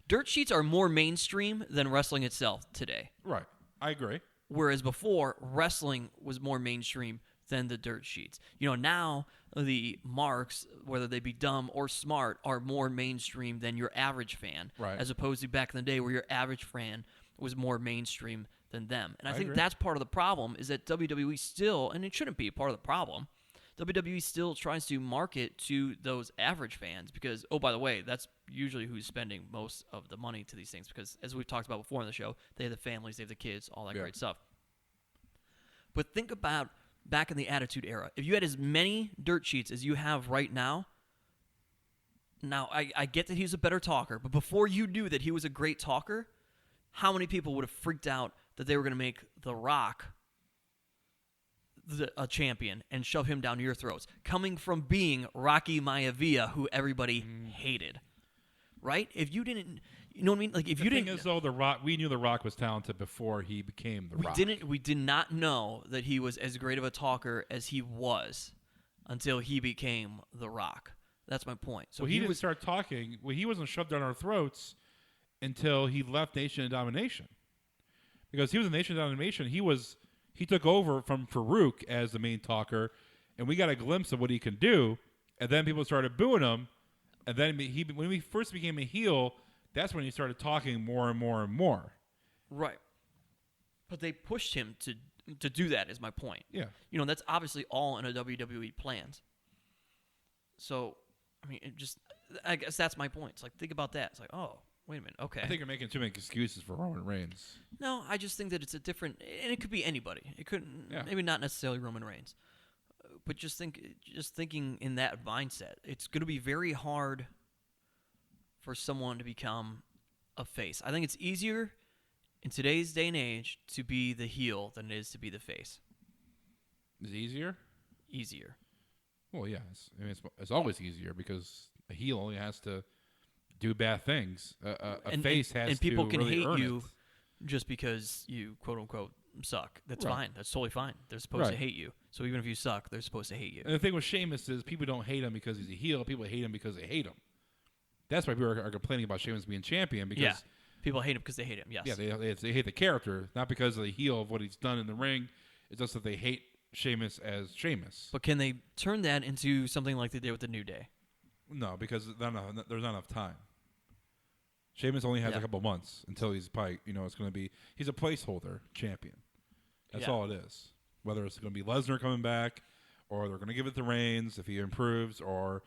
Dirt sheets are more mainstream than wrestling itself today. Right, I agree. Whereas before, wrestling was more mainstream than the dirt sheets. Now the marks, whether they be dumb or smart, are more mainstream than your average fan. Right. As opposed to back in the day where your average fan was more mainstream than them. And I think agree. that's part of the problem, is that WWE still, and it shouldn't be part of the problem, WWE still tries to market to those average fans because, oh, by the way, that's usually who's spending most of the money to these things because, as we've talked about before in the show, they have the families, they have the kids, all that great stuff. But think about back in the Attitude Era. If you had as many dirt sheets as you have right now, I get that he's a better talker, but before you knew that he was a great talker, how many people would have freaked out that they were going to make The Rock a champion and shove him down your throats, coming from being Rocky Maivia, who everybody hated, right? If you didn't, you know what I mean? Like if you didn't, as though The Rock, we knew The Rock was talented before he became The Rock. We did not know that he was as great of a talker as he was until he became The Rock. That's my point. So he didn't start talking. Well, he wasn't shoved down our throats until he left Nation of Domination, because he was in Nation of Domination. He took over from Farouk as the main talker, and we got a glimpse of what he can do. And then people started booing him. And then when he first became a heel, that's when he started talking more and more and more. Right. But they pushed him to do that, is my point. Yeah. That's obviously all in a WWE plans. So, I mean, I guess that's my point. It's like, think about that. It's like, oh, wait a minute. Okay. I think you're making too many excuses for Roman Reigns. No, I just think that it's a different, and it could be anybody. It couldn't, maybe not necessarily Roman Reigns, but just thinking in that mindset, it's going to be very hard for someone to become a face. I think it's easier in today's day and age to be the heel than it is to be the face. Is it easier? Easier. Well, yeah. It's always easier because a heel only has to do bad things. A face has to and people can really hate earn you it. just because you quote unquote suck. That's Right. fine. That's totally fine. They're supposed to Right. hate you. So even if you suck, they're supposed to hate you. And the thing with Sheamus is people don't hate him because he's a heel. People hate him because they hate him. That's why people are complaining about Sheamus being champion because people hate him because they hate him. Yes. yeah, they hate the character, not because of the heel of what he's done in the ring. It's just that they hate Sheamus as Sheamus. But can they turn that into something like they did with the New Day? No, because there's not enough time. Sheamus only has a couple months until he's probably, it's going to be, he's a placeholder champion. That's all it is. Whether it's going to be Lesnar coming back, or they're going to give it to Reigns if he improves, or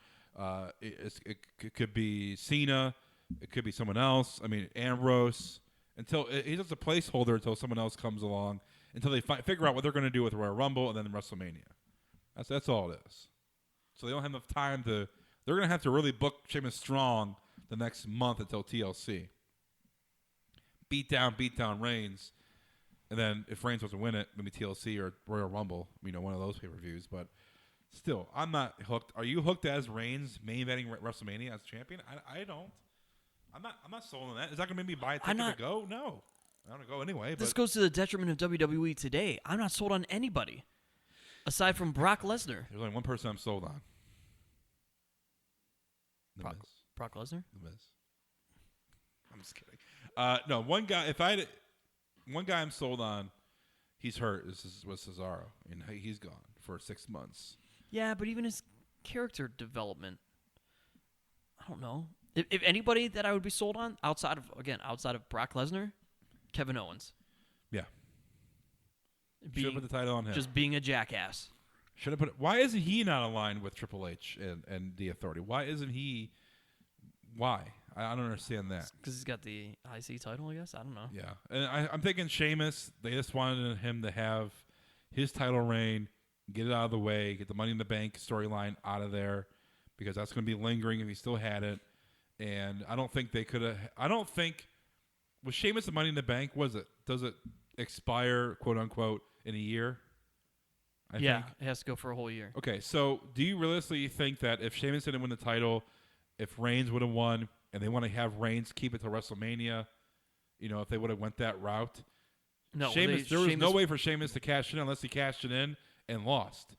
it could be Cena, it could be someone else. I mean, Ambrose. He's just a placeholder until someone else comes along, until they figure out what they're going to do with Royal Rumble and then WrestleMania. That's all it is. So they don't have enough time to. They're going to have to really book Sheamus strong the next month until TLC. Beat down Reigns. And then if Reigns doesn't win it, maybe TLC or Royal Rumble, one of those pay-per-views. But still, I'm not hooked. Are you hooked as Reigns main eventing WrestleMania as champion? I don't. I'm not sold on that. Is that going to make me buy a ticket to go? No. I want to go anyway. This goes to the detriment of WWE today. I'm not sold on anybody aside from Brock Lesnar. There's only one person I'm sold on. Brock Lesnar? The Miz. I'm just kidding. No, one guy. One guy I'm sold on, he's hurt. Was Cesaro, and he's gone for 6 months. Yeah, but even his character development, I don't know. If anybody that I would be sold on outside of Brock Lesnar, Kevin Owens. Yeah. Should have put the title on him. Just being a jackass. Should have put it. Why isn't he not aligned with Triple H and the Authority? Why isn't he? Why? I don't understand that. Because he's got the IC title, I guess. I don't know. Yeah, and I'm thinking Sheamus. They just wanted him to have his title reign, get it out of the way, get the Money in the Bank storyline out of there, because that's going to be lingering if he still had it. And I don't think they could have. I don't think with Sheamus the Money in the Bank does it expire, quote unquote, in a year? I think it has to go for a whole year. Okay, so do you realistically think that if Sheamus didn't win the title, if Reigns would have won, and they want to have Reigns keep it to WrestleMania, if they would have went that route? No, there was no way for Sheamus to cash it in unless he cashed it in and lost.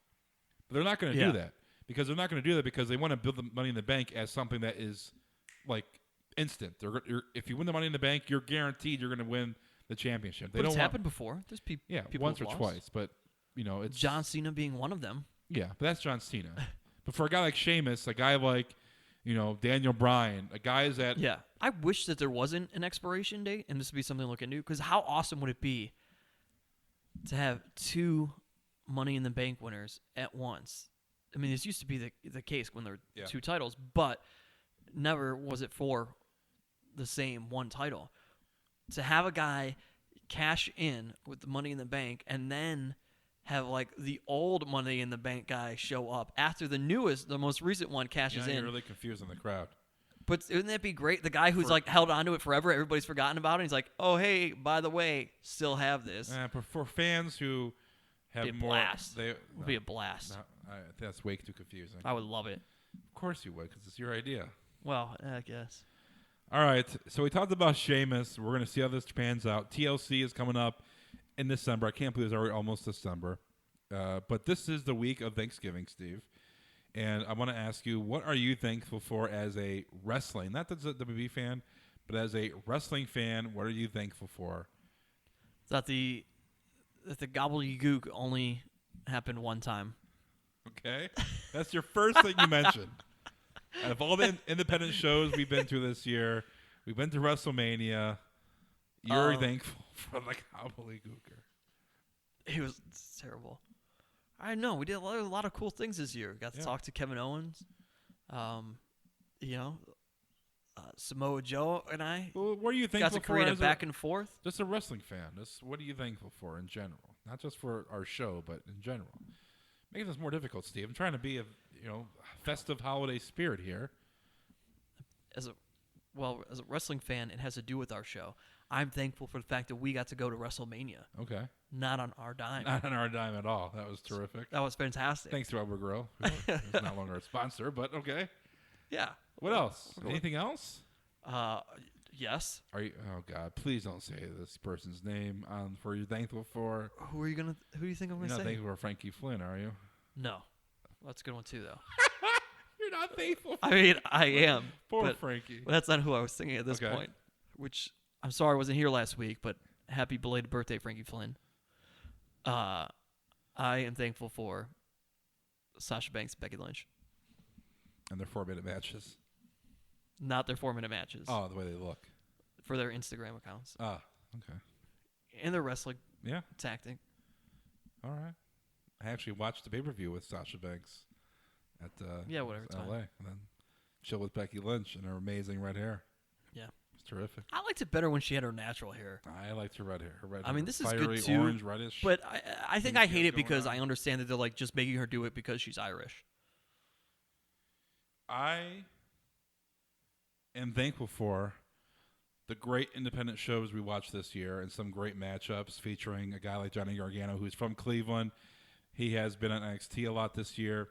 But they're not going to do that because they want to build the Money in the Bank as something that is like instant. If you win the Money in the Bank, you're guaranteed you're going to win the championship. But it's happened before. There's people once or lost. twice, but it's John Cena being one of them. Yeah, but that's John Cena. But for a guy like Sheamus, a guy like Daniel Bryan, a guy that I wish that there wasn't an expiration date, and this would be something to look into. Because how awesome would it be to have 2 Money in the Bank winners at once? I mean, this used to be the case when there were 2 titles, but never was it for the same one title. To have a guy cash in with the Money in the Bank and then have like the old Money in the Bank guy show up after the most recent one cashes in. You're really confusing the crowd. But wouldn't that be great? The guy who's held onto it forever, everybody's forgotten about it. He's like, oh, hey, by the way, still have this. But for fans who have It'd be a more, blast. It would be a blast. No, that's way too confusing. I would love it. Of course you would, because it's your idea. Well, I guess. All right, so we talked about Sheamus. We're going to see how this pans out. TLC is coming up in December. I can't believe it's already almost December. But this is the week of Thanksgiving, Steve. And I want to ask you, what are you thankful for as a wrestling, not as a WWE fan, but as a wrestling fan, what are you thankful for? That the gobbledygook only happened one time. Okay. That's your first thing you mentioned. Out of all the independent shows we've been to this year, we've been to WrestleMania. You're thankful for the gobbledygooker. It was terrible. I know. We did a lot of cool things this year. Got to talk to Kevin Owens. Samoa Joe and I. Well, what are you thankful for? Got to create a back and forth. Just a wrestling fan. What are you thankful for in general? Not just for our show, but in general. Making this more difficult, Steve. I'm trying to be a festive holiday spirit here. As a wrestling fan, it has to do with our show. I'm thankful for the fact that we got to go to WrestleMania. Okay. Not on our dime. Not on our dime at all. That was terrific. That was fantastic. Thanks to Albert Grill. Who's no longer a sponsor, but okay. Yeah. What else? Anything else? Yes. Are you? Oh God! Please don't say this person's name. For you're thankful for. Who do you think I'm gonna say? You're not thankful for Frankie Flynn, are you? No. That's a good one too, though. You're not thankful. I mean, I am. Poor Frankie. But that's not who I was thinking at this point. Which I'm sorry I wasn't here last week, but happy belated birthday, Frankie Flynn. I am thankful for Sasha Banks, Becky Lynch. And their 4-minute matches. Not their 4-minute matches. Oh, the way they look. For their Instagram accounts. Ah, okay. And their wrestling Yeah. tactic. All right. I actually watched the pay-per-view with Sasha Banks at whatever time. LA. And then chill with Becky Lynch and her amazing red hair. Yeah. It's terrific. I liked it better when she had her natural hair. I liked her red hair. Her red I hair mean, was this is fiery, good too. orange, reddish. But I think I hate it because on. I understand that they're like just making her do it because she's Irish. I am thankful for the great independent shows we watched this year and some great matchups featuring a guy like Johnny Gargano, who's from Cleveland. He has been on NXT a lot this year.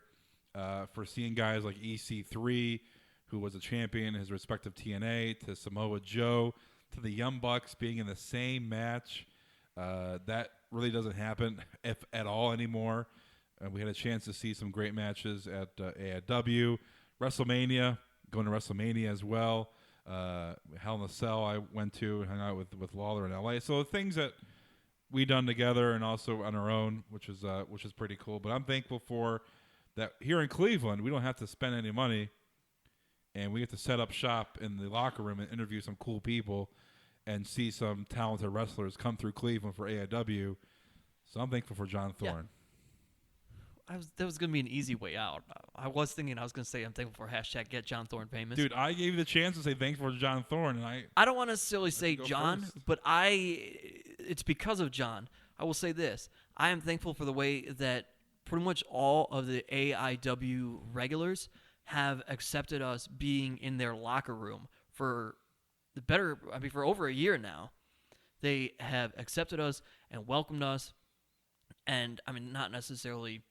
For seeing guys like EC3, who was a champion in his respective TNA, to Samoa Joe, to the Young Bucks being in the same match. That really doesn't happen, if at all, anymore. We had a chance to see some great matches at AIW. WrestleMania, going to WrestleMania as well. Hell in a Cell I went to and hung out with Lawler in LA. So the things that we done together and also on our own, which is pretty cool. But I'm thankful for that here in Cleveland, we don't have to spend any money, and we get to set up shop in the locker room and interview some cool people and see some talented wrestlers come through Cleveland for AIW. So I'm thankful for John Thorne. Yeah. That was going to be an easy way out. I was thinking I was going to say I'm thankful for # get John Thorne famous. Dude, I gave you the chance to say thankful for John Thorne, and I don't want to necessarily say John, first. but it's because of John. I will say this. I am thankful for the way that pretty much all of the AIW regulars have accepted us being in their locker room for over a year now. They have accepted us and welcomed us, and I mean, not necessarily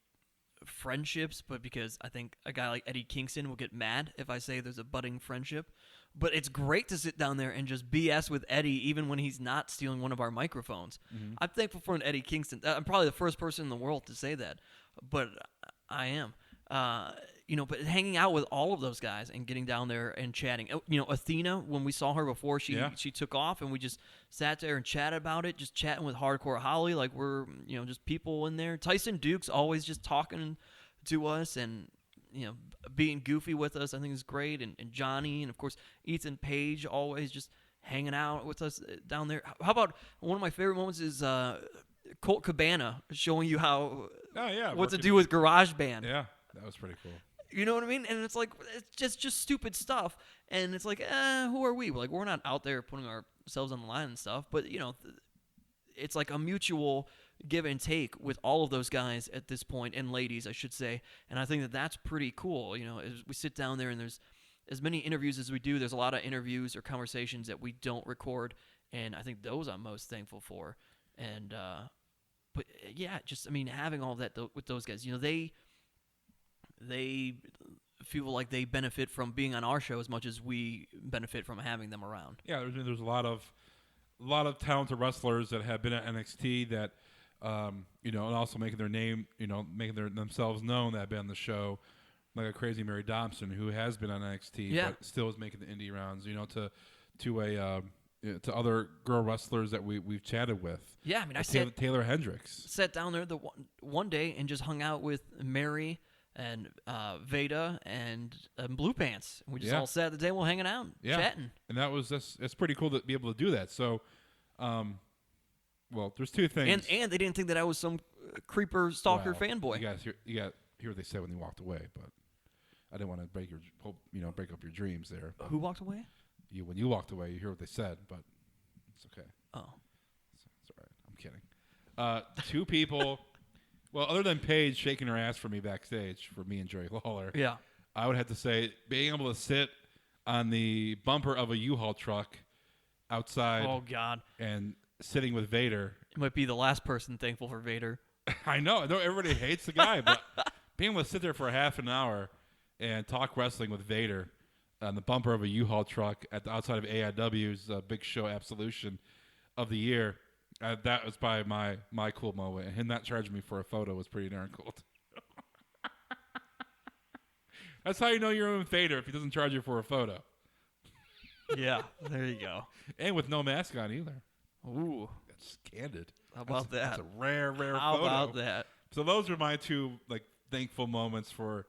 friendships, but because I think a guy like Eddie Kingston will get mad if I say there's a budding friendship. But it's great to sit down there and just BS with Eddie even when he's not stealing one of our microphones. Mm-hmm. I'm thankful for an Eddie Kingston. I'm probably the first person in the world to say that, but I am. But hanging out with all of those guys and getting down there and chatting. Athena, when we saw her before, she took off and we just sat there and chatted about it, just chatting with Hardcore Holly like we're, just people in there. Tyson Duke's always just talking to us and, being goofy with us, I think is great. And Johnny, and of course, Ethan Page always just hanging out with us down there. How about one of my favorite moments is Colt Cabana showing you what to do with GarageBand. Yeah, that was pretty cool. You know what I mean? And it's like, it's just stupid stuff. And it's like, who are we? We're not out there putting ourselves on the line and stuff. But, it's like a mutual give and take with all of those guys at this point, and ladies, I should say. And I think that that's pretty cool. As we sit down there and there's as many interviews as we do, there's a lot of interviews or conversations that we don't record. And I think those I'm most thankful for. And, but yeah, having all that with those guys, they feel like they benefit from being on our show as much as we benefit from having them around. Yeah, there's a lot of talented wrestlers that have been at NXT that, and also making their name, making themselves known that have been on the show, like a crazy Mary Dobson who has been on NXT but still is making the indie rounds. To other girl wrestlers that we've chatted with. Yeah, I Taylor Hendricks sat down there the one day and just hung out with Mary and Veda and Blue Pants. We just all sat at the table hanging out, chatting. And it's pretty cool to be able to do that. So Well, there's two things. And they didn't think that I was some creeper stalker fanboy. You got hear what they said when they walked away, but I didn't want to break up your dreams there. Who walked away? When you walked away, you hear what they said, but it's okay. Oh. It's all right. I'm kidding. Two people. Well, other than Paige shaking her ass for me backstage, for me and Jerry Lawler, Yeah. I would have to say being able to sit on the bumper of a U-Haul truck outside Oh, God. and sitting with Vader. You might be the last person thankful for Vader. I know everybody hates the guy, but being able to sit there for a half an hour and talk wrestling with Vader on the bumper of a U-Haul truck at the outside of AIW's big show Absolution of the year, that was probably my cool moment. And him not charging me for a photo was pretty darn cool. That's how you know you're with Vader, if he doesn't charge you for a photo. Yeah, there you go. And with no mask on either. Ooh. That's candid. How about that? That's a rare photo. How about that? So those are my two thankful moments for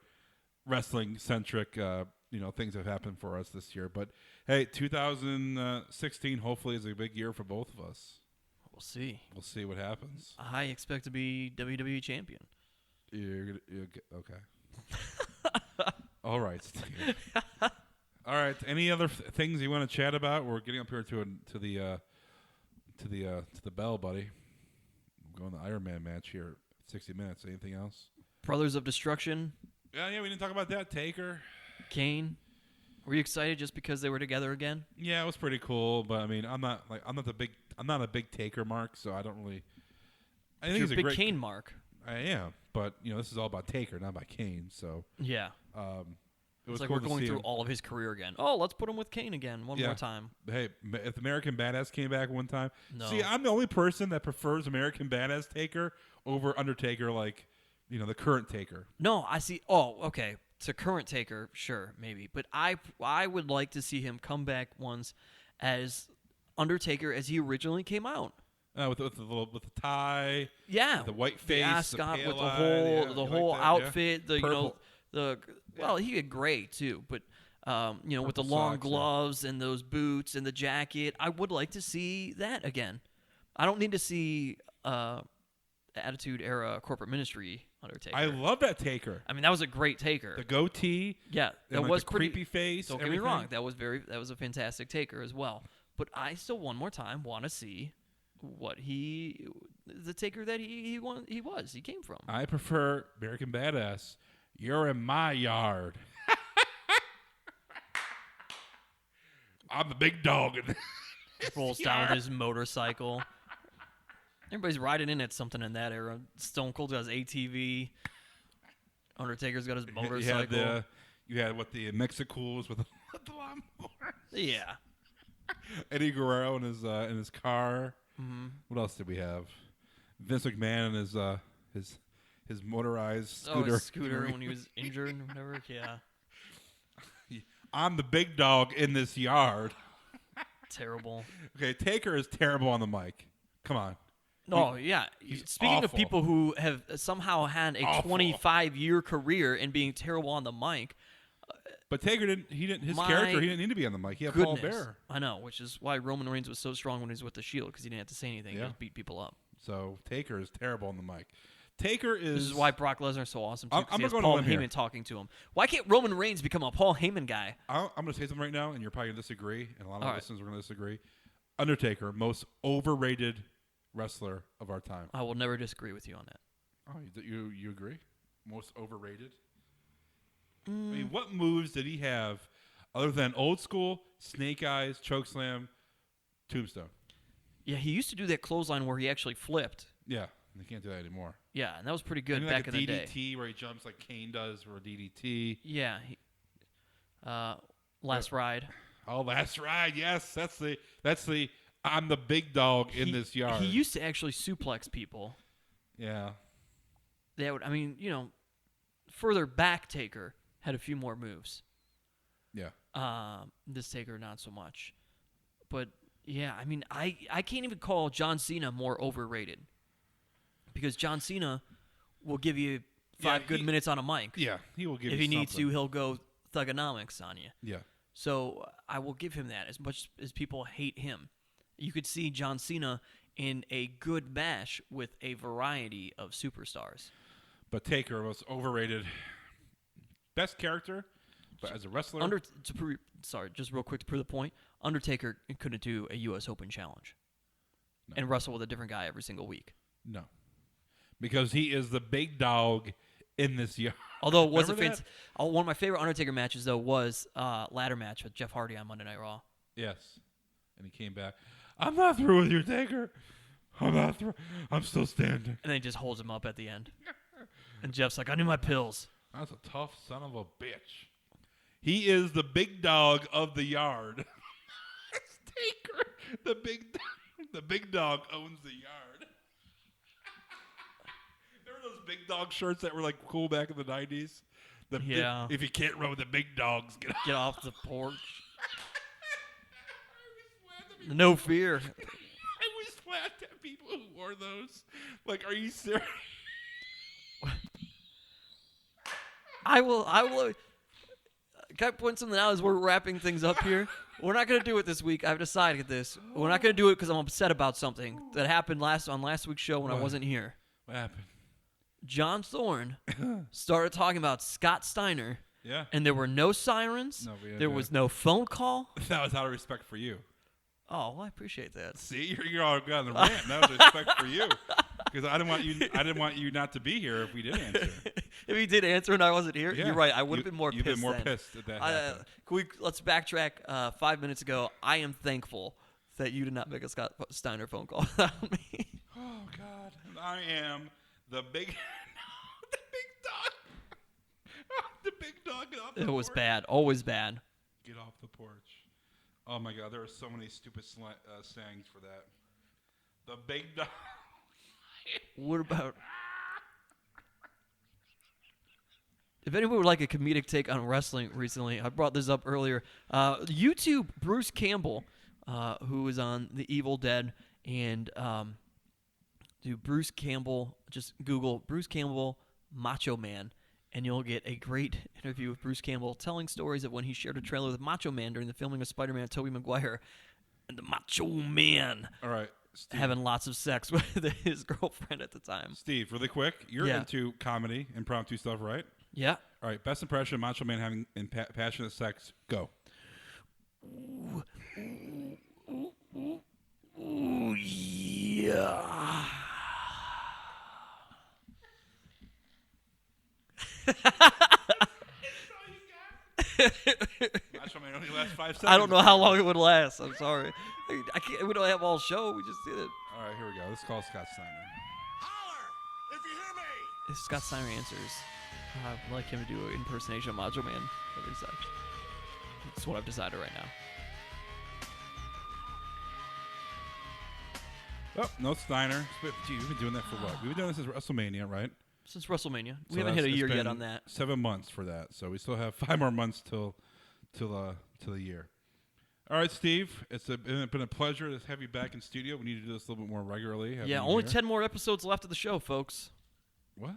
wrestling centric things that have happened for us this year. But hey, 2016 hopefully is a big year for both of us. We'll see. We'll see what happens. I expect to be WWE champion. You're okay. All right, Steve. All right. Any other things you want to chat about? We're getting up here to the bell, buddy. We're going to the Iron Man match here. 60 minutes. Anything else? Brothers of Destruction. Yeah. We didn't talk about that. Taker, Kane. Were you excited just because they were together again? Yeah, it was pretty cool. But I mean, I'm not a big Taker mark, so I don't really. I think You're he's a a big great Kane mark. I am, but this is all about Taker, not about Kane. So Yeah. it was It's like cool we're to going see through him. all of his career again. Oh, let's put him with Kane again one more time. Hey, if American Badass came back one time, No. see, I'm the only person that prefers American Badass Taker over Undertaker, the current Taker. No, I see. Oh, okay. To current Taker, sure, maybe. But I would like to see him come back once as Undertaker as he originally came out. With the tie, Yeah, the white the face, ascot the with pale the eye, whole yeah, the you whole like that, outfit. yeah. Purple. Well, he had gray too, but with the Purple long socks, yeah. gloves and those boots and the jacket, I would like to see that again. I don't need to see Attitude Era Corporate Ministry Undertaker. I love that Taker. I mean, that was a great Taker. The goatee, Yeah, that and, was the pretty creepy face. Don't get me wrong, that was a fantastic Taker as well. But I still one more time want to see what the Taker that he came from. I prefer American Badass. You're in my yard. I'm the big dog. Rolls down with his motorcycle. Everybody's riding in at something in that era. Stone Cold's got his ATV. Undertaker's got his motorcycle. You had the Mexicools with the lawnmower. Yeah. Eddie Guerrero in his car. Mm-hmm. What else did we have? Vince McMahon and his motorized scooter. Oh, his scooter when he was injured or whatever. Yeah. I'm the big dog in this yard. Terrible. Okay, Taker is terrible on the mic. Come on. Oh, yeah. Speaking awful. of people who have somehow had a Awful. 25-year career and being terrible on the mic. But Taker didn't My character, he didn't need to be on the mic. He had Paul Bearer. I know, which is why Roman Reigns was so strong when he was with the Shield, because he didn't have to say anything. He just beat people up. So Taker is terrible on the mic. Taker is... This is why Brock Lesnar's so awesome, too, I'm because he has going Paul on a limb Heyman here. talking to him. Why can't Roman Reigns become a Paul Heyman guy? I'm going to say something right now, and you're probably going to disagree, and a lot of All listeners are going to disagree. Undertaker, most overrated wrestler of our time. I will never disagree with you on that. Oh, you agree? Most overrated? I mean, what moves did he have other than old school, snake eyes, chokeslam, tombstone? Yeah, he used to do that clothesline where he actually flipped. Yeah, they can't do that anymore. Yeah, and that was pretty good Maybe back like in a the day. DDT where he jumps like Kane does for a DDT. Yeah. Last Ride. Oh, Last Ride, yes. That's the I'm the big dog in this yard. He used to actually suplex people. Yeah. Further back Taker had a few more moves. Yeah. This Taker, not so much. But, yeah, I mean, I can't even call John Cena more overrated. Because John Cena will give you five good minutes on a mic. Yeah, he will give If you he needs something. to, he'll go thugonomics on you. Yeah. So I will give him that as much as people hate him. you could see John Cena in a good match with a variety of superstars. But Taker was overrated. Best character, but as a wrestler. Just real quick to prove the point. Undertaker couldn't do a U.S. Open challenge and wrestle with a different guy every single week. No. Because he is the big dog in this yard. Although it was one of my favorite Undertaker matches, though, was ladder match with Jeff Hardy on Monday Night Raw. Yes. And he came back. I'm not through with you, Taker. I'm not through. I'm still standing. And then he just holds him up at the end. And Jeff's like, I need my pills. That's a tough son of a bitch. He is the big dog of the yard. It's Taker. The big dog owns the yard. Remember those big dog shirts that were like cool back in the 90s? If you can't run with the big dogs, get off the porch. No fear. I always laughed at people who wore those. Like, are you serious? I will. Can I point something out as we're wrapping things up here? We're not going to do it this week. I've decided this. We're not going to do it because I'm upset about something that happened on last week's show when I wasn't here. What happened? John Thorne started talking about Scott Steiner. Yeah. And there were no sirens. There was no phone call. That was out of respect for you. Oh, well, I appreciate that. See, you're all good on the rant. That was respect for you, because I didn't want you not to be here if we did answer. If he did answer and I wasn't here, you're right. I would have been more pissed. You've been more then. pissed at that. Happened. Let's backtrack 5 minutes ago. I am thankful that you did not make a Scott Steiner phone call without me. Oh God, I am the big dog. The big dog. Get off the porch. It was bad. Always bad. Get off the porch. Oh my God, there are so many stupid sayings for that. The big dog. What about? If anyone would like a comedic take on wrestling recently, I brought this up earlier. YouTube Bruce Campbell, who is on The Evil Dead, and Bruce Campbell. Just Google Bruce Campbell Macho Man, and you'll get a great interview with Bruce Campbell telling stories of when he shared a trailer with Macho Man during the filming of Spider-Man, Tobey Maguire, and the Macho Man. All right, Steve. Having lots of sex with his girlfriend at the time. Steve, really quick, you're into comedy, impromptu stuff, right? Yeah. All right, best impression of Macho Man having passionate sex, go. Ooh, yeah. Macho Man only lasts 5 seconds. I don't know how long it would last. I'm sorry. I can't. We don't have all show. We just did it. All right, here we go. Let's call Scott Steiner. Holler if you hear me. If Scott Steiner answers, I'd like him to do an impersonation of Macho Man every sex. That's what I've decided right now. Oh, no Steiner. Gee, we've been doing that for what? We've been doing this since WrestleMania, right? Since WrestleMania. We haven't hit a year yet on that. 7 months for that, so we still have 5 more months till the year. All right, Steve, it's been a pleasure to have you back in studio. We need to do this a little bit more regularly. Yeah, only 10 more episodes left of the show, folks. What?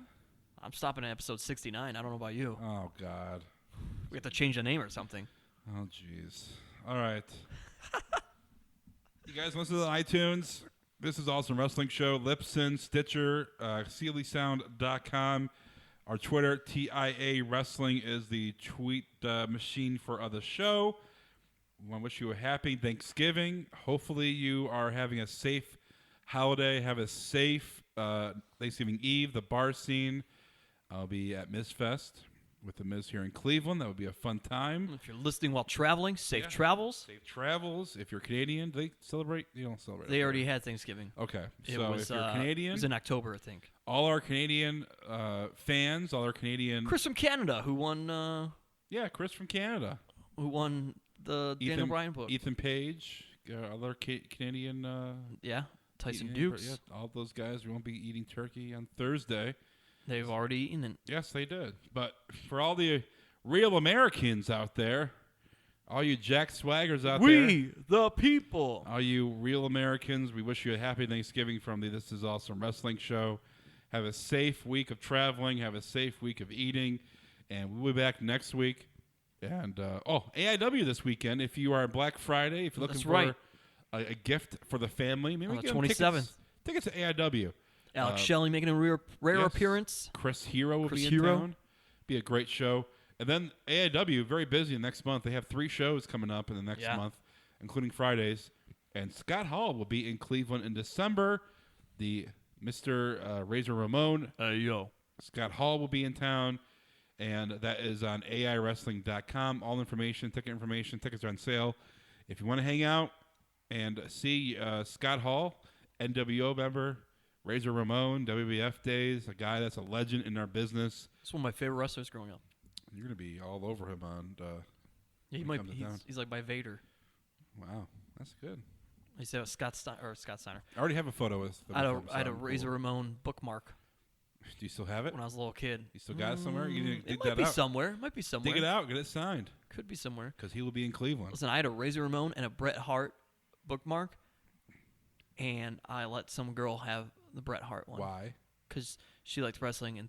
I'm stopping at episode 69. I don't know about you. Oh, God. We have to change the name or something. Oh, jeez. All right. You guys listen to the iTunes. This is Awesome Wrestling Show. Lipson, Stitcher, SealySound.com. Our Twitter, TIA Wrestling, is the tweet machine for the show. I want to wish you a happy Thanksgiving. Hopefully you are having a safe holiday. Have a safe Thanksgiving Eve. The bar scene. I'll be at MizFest with the Miz here in Cleveland. That would be a fun time. If you're listening while traveling, safe travels. Safe travels. If you're Canadian, do they celebrate? You don't celebrate. They already had Thanksgiving. Okay. So if you're Canadian. It was in October, I think. All our Canadian fans, all our Canadian. Chris from Canada, who won. Yeah, Chris from Canada. Who won the Daniel Bryan book. Ethan Page, other Canadian. Tyson Dukes. Yeah, all those guys. We won't be eating turkey on Thursday. They've already eaten it. Yes, they did. But for all the real Americans out there, all you Jack Swaggers out there. We, the people. All you real Americans, we wish you a happy Thanksgiving from the This Is Awesome Wrestling Show. Have a safe week of traveling. Have a safe week of eating. And we'll be back next week. And, AIW this weekend. If you are Black Friday, if you're looking for a gift for the family. Maybe On the get them 27th. Tickets to AIW. Alex Shelley making a rare Yes. appearance. Chris Hero will Chris be in Hero. town. Be a great show. And then AIW, very busy next month. They have 3 shows coming up in the next month, including Fridays. And Scott Hall will be in Cleveland in December. The Mr. Razor Ramon. Scott Hall will be in town. And that is on AIWrestling.com. All information, tickets are on sale. If you want to hang out and see Scott Hall, NWO member, Razor Ramon, WWF days, a guy that's a legend in our business. It's one of my favorite wrestlers growing up. You're going to be all over him on Yeah, he when might comes be. to town. He's like by Vader. Wow, that's good. He said Scott Steiner. I already have a photo with I had a Razor Ramon bookmark Do you still have it? when I was a little kid. You still got it somewhere? You didn't dig It might that be out? somewhere. Might be somewhere. Dig it out. Get it signed. Could be somewhere. Because he will be in Cleveland. Listen, I had a Razor Ramon and a Bret Hart bookmark, and I let some girl have the Bret Hart one. Why? Because she liked wrestling, and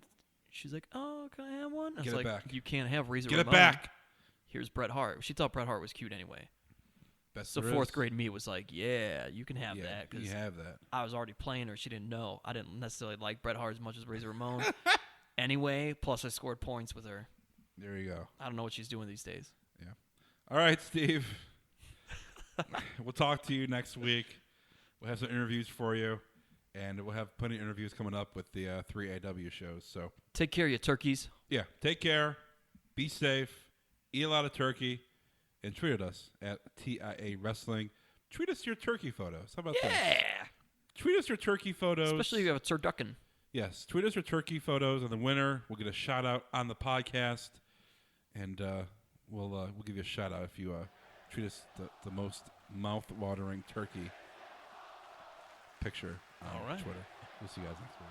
she's like, "Oh, can I have one?" I was Get it like, back. "You can't have Razor Get Ramon. it back. Here's Bret Hart." She thought Bret Hart was cute anyway. Best So there fourth is. grade me was like, "Yeah, you can have Yeah, that." you Because have that. I was already playing her. She didn't know. I didn't necessarily like Bret Hart as much as Razor Ramon. Anyway, plus I scored points with her. There you go. I don't know what she's doing these days. Yeah. All right, Steve. We'll talk to you next week. We'll have some interviews for you, and we'll have plenty of interviews coming up with the 3 AW shows. So, Take care, you turkeys. yeah, take care. Be safe. Eat a lot of turkey. And tweet at us at TIA Wrestling. Tweet us your turkey photos. How about that? Yeah. Tweet us your turkey photos. Especially if you have a turducken. Yes, tweet us your turkey photos, and the winner will get a shout out on the podcast, and we'll give you a shout out if you tweet us the most mouth-watering turkey picture on All right. Twitter. We'll see you guys next week.